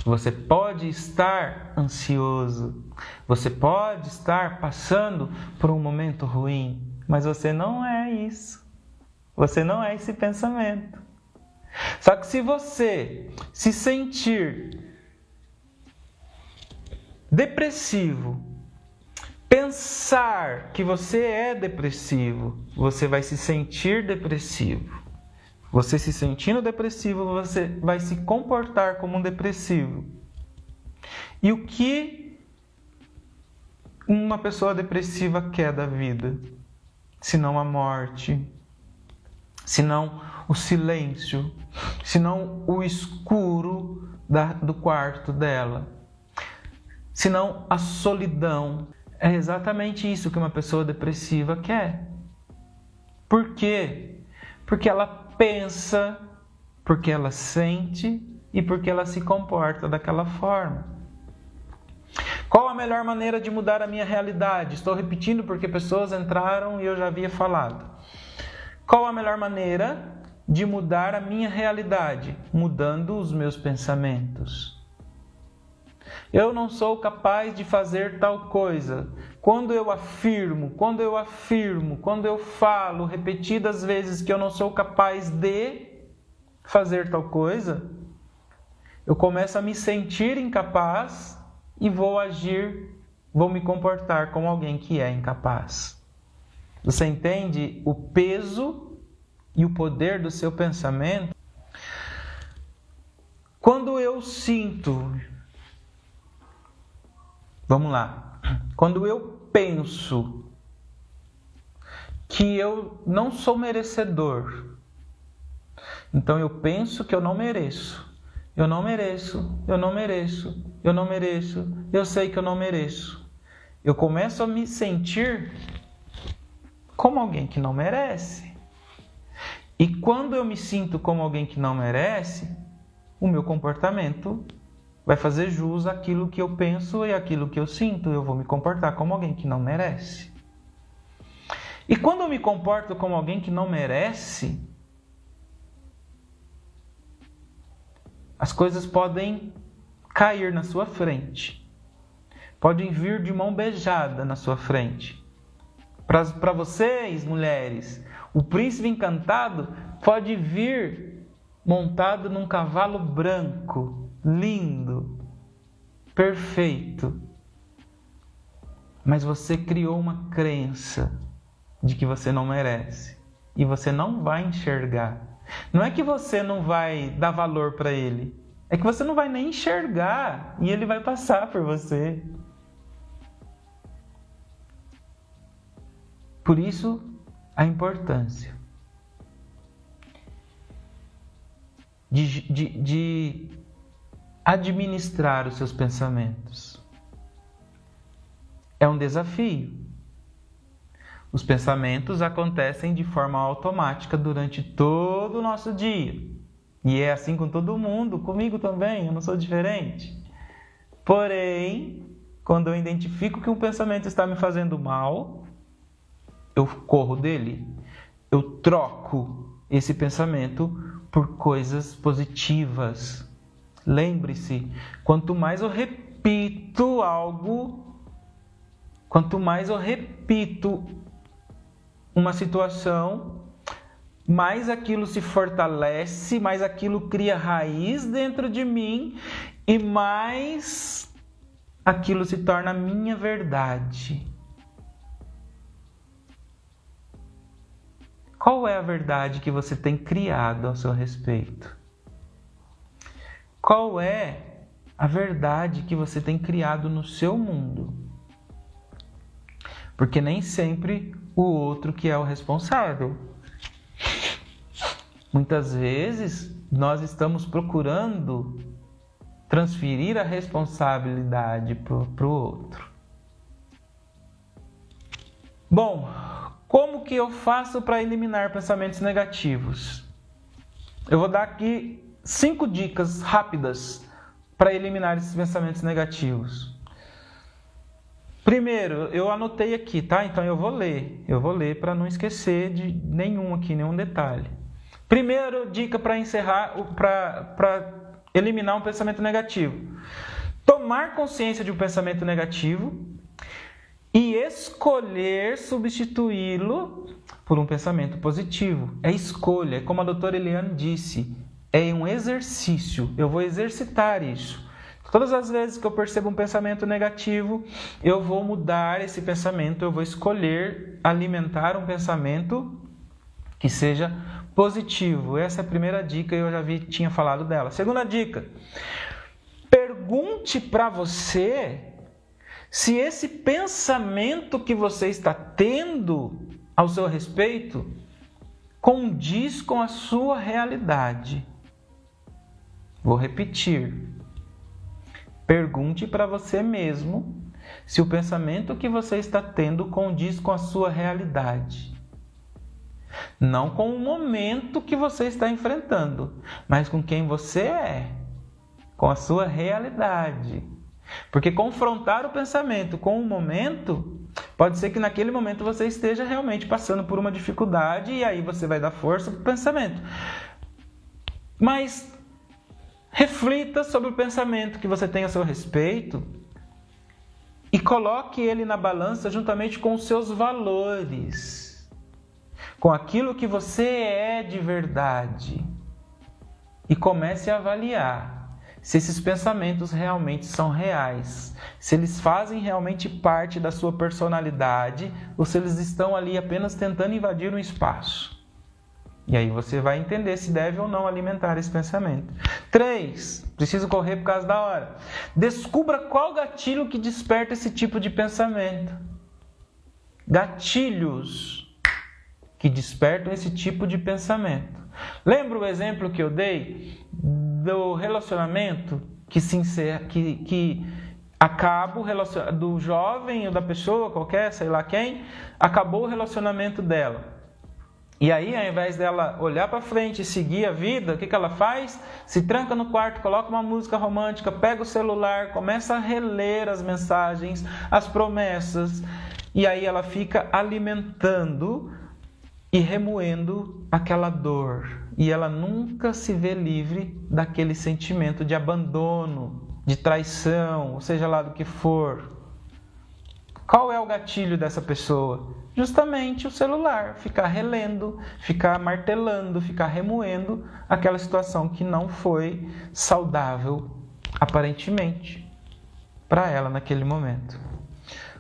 Você pode estar ansioso. Você pode estar passando por um momento ruim. Mas você não é isso. Você não é esse pensamento. Só que se você se sentir depressivo, pensar que você é depressivo, você vai se sentir depressivo. Você se sentindo depressivo, você vai se comportar como um depressivo. E o que uma pessoa depressiva quer da vida? Senão a morte, senão o silêncio, senão o escuro do quarto dela, senão a solidão. É exatamente isso que uma pessoa depressiva quer. Por quê? Porque ela pensa, porque ela sente e porque ela se comporta daquela forma. Qual a melhor maneira de mudar a minha realidade? Estou repetindo porque pessoas entraram e eu já havia falado. Qual a melhor maneira de mudar a minha realidade? Mudando os meus pensamentos. Eu não sou capaz de fazer tal coisa. Quando eu falo repetidas vezes que eu não sou capaz de fazer tal coisa, eu começo a me sentir incapaz e vou me comportar como alguém que é incapaz. Você entende o peso e o poder do seu pensamento? Quando eu sinto... Vamos lá. Quando eu penso que eu não sou merecedor, então eu penso que eu não mereço. Eu não mereço, eu não mereço, eu não mereço, eu sei que eu não mereço. Eu começo a me sentir como alguém que não merece. E quando eu me sinto como alguém que não merece, o meu comportamento vai fazer jus àquilo que eu penso e àquilo que eu sinto. Eu vou me comportar como alguém que não merece. E quando eu me comporto como alguém que não merece, as coisas podem cair na sua frente. Podem vir de mão beijada na sua frente. Para vocês, mulheres, o príncipe encantado pode vir montado num cavalo branco, lindo, perfeito. Mas você criou uma crença de que você não merece. E você não vai enxergar. Não é que você não vai dar valor para ele. É que você não vai nem enxergar. E ele vai passar por você. Por isso, a importância de administrar os seus pensamentos. É um desafio. Os pensamentos acontecem de forma automática durante todo o nosso dia. E é assim com todo mundo, comigo também, eu não sou diferente. Porém, quando eu identifico que um pensamento está me fazendo mal, eu corro dele, eu troco esse pensamento por coisas positivas. Lembre-se, quanto mais eu repito algo, quanto mais eu repito uma situação, mais aquilo se fortalece, mais aquilo cria raiz dentro de mim e mais aquilo se torna a minha verdade. Qual é a verdade que você tem criado ao seu respeito? Qual é a verdade que você tem criado no seu mundo? Porque nem sempre o outro que é o responsável. Muitas vezes nós estamos procurando transferir a responsabilidade para o outro. Bom, como que eu faço para eliminar pensamentos negativos? Eu vou dar aqui 5 dicas rápidas para eliminar esses pensamentos negativos. Primeiro, eu anotei aqui, tá? Então eu vou ler para não esquecer de nenhum detalhe. Primeiro, dica para encerrar, para eliminar um pensamento negativo. Tomar consciência de um pensamento negativo e escolher substituí-lo por um pensamento positivo. É escolha, como a doutora Eliane disse, é um exercício. Eu vou exercitar isso. Todas as vezes que eu percebo um pensamento negativo, eu vou mudar esse pensamento, eu vou escolher alimentar um pensamento que seja positivo. Essa é a primeira dica, eu já tinha falado dela. Segunda dica, pergunte para você se esse pensamento que você está tendo ao seu respeito condiz com a sua realidade. Vou repetir. Pergunte para você mesmo se o pensamento que você está tendo condiz com a sua realidade. Não com o momento que você está enfrentando, mas com quem você é, com a sua realidade. Porque confrontar o pensamento com o momento, pode ser que naquele momento você esteja realmente passando por uma dificuldade e aí você vai dar força para o pensamento. Mas reflita sobre o pensamento que você tem a seu respeito e coloque ele na balança juntamente com os seus valores, com aquilo que você é de verdade. E comece a avaliar se esses pensamentos realmente são reais, se eles fazem realmente parte da sua personalidade ou se eles estão ali apenas tentando invadir um espaço. E aí você vai entender se deve ou não alimentar esse pensamento. 3. Preciso correr por causa da hora. Descubra qual gatilho que desperta esse tipo de pensamento. Gatilhos que despertam esse tipo de pensamento. Lembra o exemplo que eu dei do relacionamento que se encerra, que acaba o relacionamento do jovem ou da pessoa qualquer, sei lá quem, acabou o relacionamento dela. E aí, ao invés dela olhar para frente e seguir a vida, o que ela faz? Se tranca no quarto, coloca uma música romântica, pega o celular, começa a reler as mensagens, as promessas. E aí ela fica alimentando e remoendo aquela dor. E ela nunca se vê livre daquele sentimento de abandono, de traição, seja lá do que for. Qual é o gatilho dessa pessoa? Justamente o celular, ficar relendo, ficar martelando, ficar remoendo aquela situação que não foi saudável, aparentemente, para ela naquele momento.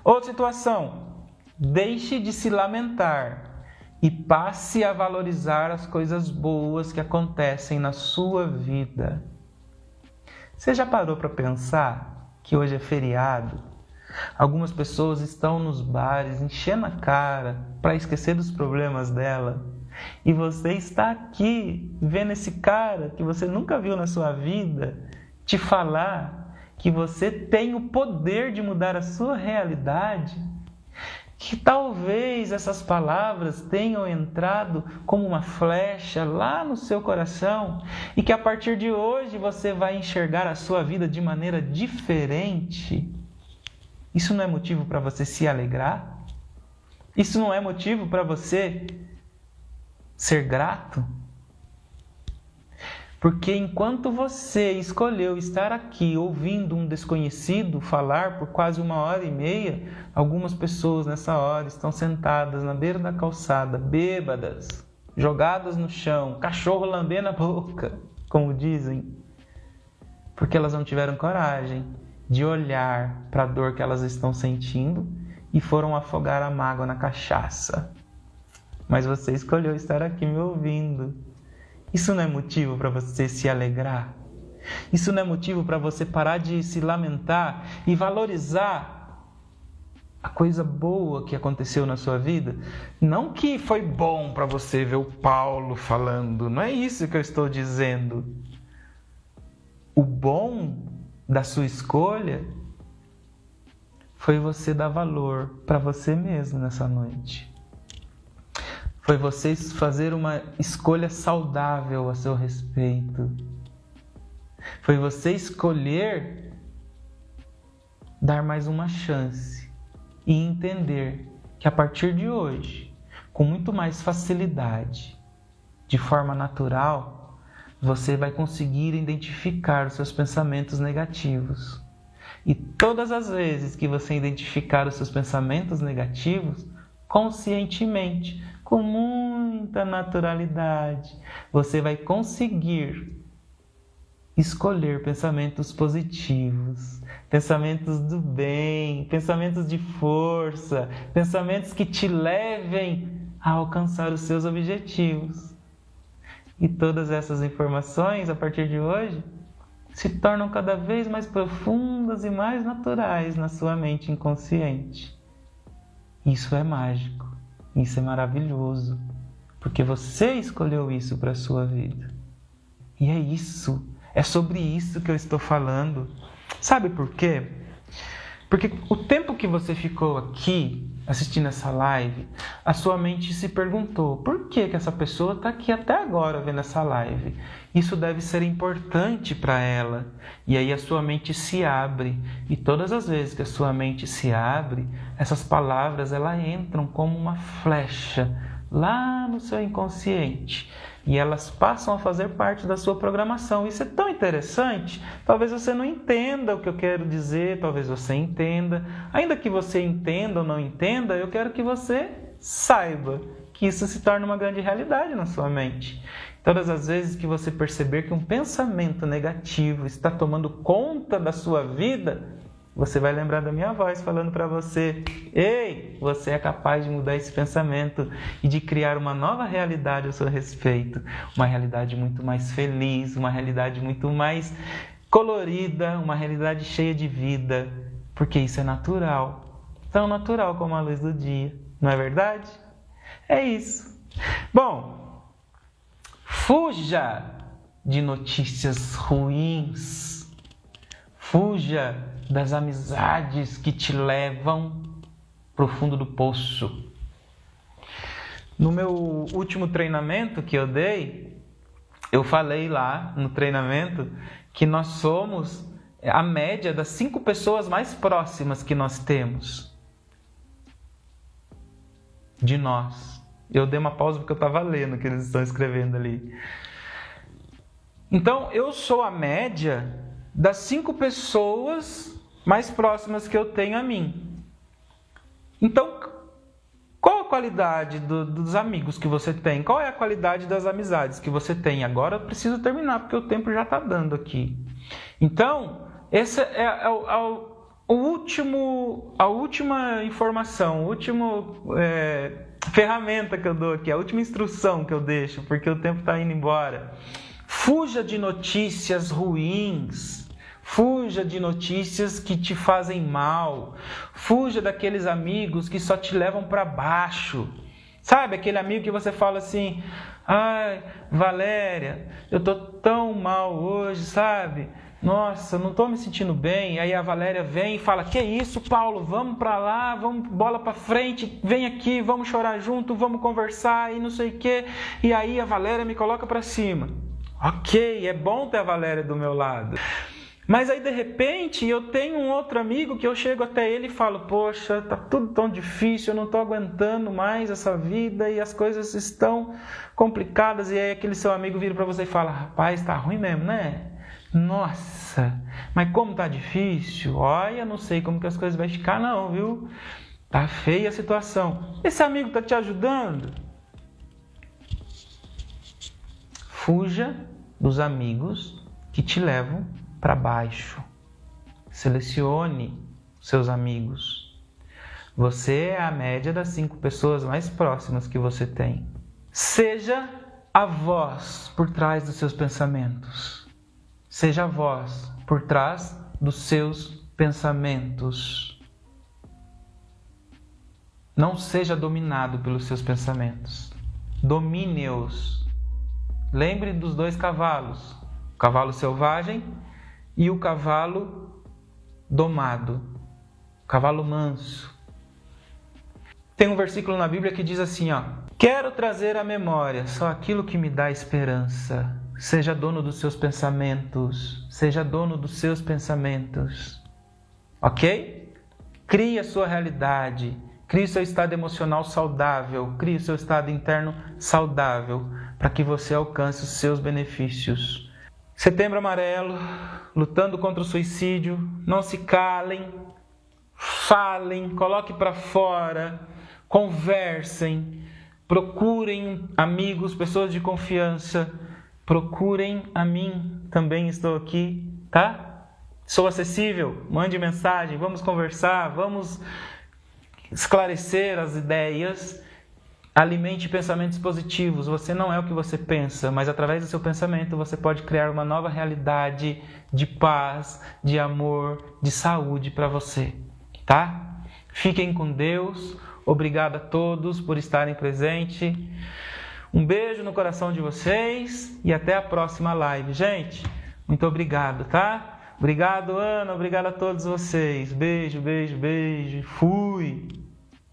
Outra situação, deixe de se lamentar e passe a valorizar as coisas boas que acontecem na sua vida. Você já parou para pensar que hoje é feriado? Algumas pessoas estão nos bares enchendo a cara para esquecer dos problemas dela. E você está aqui vendo esse cara que você nunca viu na sua vida te falar que você tem o poder de mudar a sua realidade. Que talvez essas palavras tenham entrado como uma flecha lá no seu coração e que a partir de hoje você vai enxergar a sua vida de maneira diferente. Isso não é motivo para você se alegrar? Isso não é motivo para você ser grato? Porque enquanto você escolheu estar aqui ouvindo um desconhecido falar por quase 1h30, algumas pessoas nessa hora estão sentadas na beira da calçada, bêbadas, jogadas no chão, cachorro lambendo a boca, como dizem, porque elas não tiveram coragem de olhar para a dor que elas estão sentindo e foram afogar a mágoa na cachaça. Mas você escolheu estar aqui me ouvindo. Isso não é motivo para você se alegrar? Isso não é motivo para você parar de se lamentar e valorizar a coisa boa que aconteceu na sua vida? Não que foi bom para você ver o Paulo falando, não é isso que eu estou dizendo. O bom da sua escolha foi você dar valor para você mesmo nessa noite. Foi você fazer uma escolha saudável a seu respeito. Foi você escolher dar mais uma chance e entender que a partir de hoje, com muito mais facilidade, de forma natural, você vai conseguir identificar os seus pensamentos negativos. E todas as vezes que você identificar os seus pensamentos negativos, conscientemente, com muita naturalidade, você vai conseguir escolher pensamentos positivos, pensamentos do bem, pensamentos de força, pensamentos que te levem a alcançar os seus objetivos. E todas essas informações, a partir de hoje, se tornam cada vez mais profundas e mais naturais na sua mente inconsciente. Isso é mágico, isso é maravilhoso, porque você escolheu isso para a sua vida. E é isso, é sobre isso que eu estou falando. Sabe por quê? Porque o tempo que você ficou aqui assistindo essa live, a sua mente se perguntou: por que essa pessoa está aqui até agora vendo essa live? Isso deve ser importante para ela. E aí a sua mente se abre. E todas as vezes que a sua mente se abre, essas palavras elas entram como uma flecha lá no seu inconsciente. E elas passam a fazer parte da sua programação. Isso é tão interessante. Talvez você não entenda o que eu quero dizer, talvez você entenda. Ainda que você entenda ou não entenda, eu quero que você saiba que isso se torna uma grande realidade na sua mente. Todas as vezes que você perceber que um pensamento negativo está tomando conta da sua vida, você vai lembrar da minha voz falando para você: ei, você é capaz de mudar esse pensamento e de criar uma nova realidade a seu respeito. Uma realidade muito mais feliz, uma realidade muito mais colorida, uma realidade cheia de vida. Porque isso é natural. Tão natural como a luz do dia. Não é verdade? É isso. Bom, fuja de notícias ruins. Fuja das amizades que te levam para o fundo do poço. No meu último treinamento que eu dei, eu falei lá no treinamento que nós somos a média das 5 pessoas mais próximas que nós temos de nós. Eu dei uma pausa porque eu estava lendo o que eles estão escrevendo ali. Então, eu sou a média das 5 pessoas mais próximas que eu tenho a mim. Então, qual a qualidade dos amigos que você tem? Qual é a qualidade das amizades que você tem? Agora eu preciso terminar, porque o tempo já está dando aqui. Então, essa é a última informação, a última ferramenta que eu dou aqui, a última instrução que eu deixo, porque o tempo está indo embora. Fuja de notícias ruins. Fuja de notícias que te fazem mal. Fuja daqueles amigos que só te levam para baixo. Sabe, aquele amigo que você fala assim: ai, Valéria, eu tô tão mal hoje, sabe? Nossa, não tô me sentindo bem. Aí a Valéria vem e fala: que isso, Paulo? Vamos para lá, vamos bola para frente, vem aqui, vamos chorar junto, vamos conversar e não sei o quê. E aí a Valéria me coloca para cima. Ok, é bom ter a Valéria do meu lado. Mas aí, de repente, eu tenho um outro amigo que eu chego até ele e falo: poxa, tá tudo tão difícil, eu não estou aguentando mais essa vida e as coisas estão complicadas. E aí aquele seu amigo vira para você e fala: rapaz, tá ruim mesmo, né? Nossa, mas como tá difícil, olha, não sei como que as coisas vão ficar não, viu? Tá feia a situação. Esse amigo tá te ajudando? Fuja dos amigos que te levam para baixo. Selecione seus amigos. Você é a média das 5 pessoas mais próximas que você tem. Seja a voz por trás dos seus pensamentos. Seja a voz por trás dos seus pensamentos. Não seja dominado pelos seus pensamentos. Domine-os. Lembre dos 2 cavalos. O cavalo selvagem e o cavalo domado. O cavalo manso. Tem um versículo na Bíblia que diz assim, ó: quero trazer à memória só aquilo que me dá esperança. Seja dono dos seus pensamentos. Seja dono dos seus pensamentos. Ok? Crie a sua realidade. Crie o seu estado emocional saudável. Crie o seu estado interno saudável para que você alcance os seus benefícios. Setembro Amarelo, lutando contra o suicídio. Não se calem. Falem. Coloque para fora. Conversem. Procurem amigos, pessoas de confiança. Procurem a mim. Também estou aqui, tá? Sou acessível. Mande mensagem. Vamos conversar. Vamos esclarecer as ideias. Alimente pensamentos positivos. Você não é o que você pensa, mas através do seu pensamento você pode criar uma nova realidade de paz, de amor, de saúde para você, tá? Fiquem com Deus. Obrigado a todos por estarem presentes. Um beijo no coração de vocês e até a próxima live, gente. Muito obrigado, tá? Obrigado, Ana. Obrigado a todos vocês. Beijo, beijo, beijo. Fui!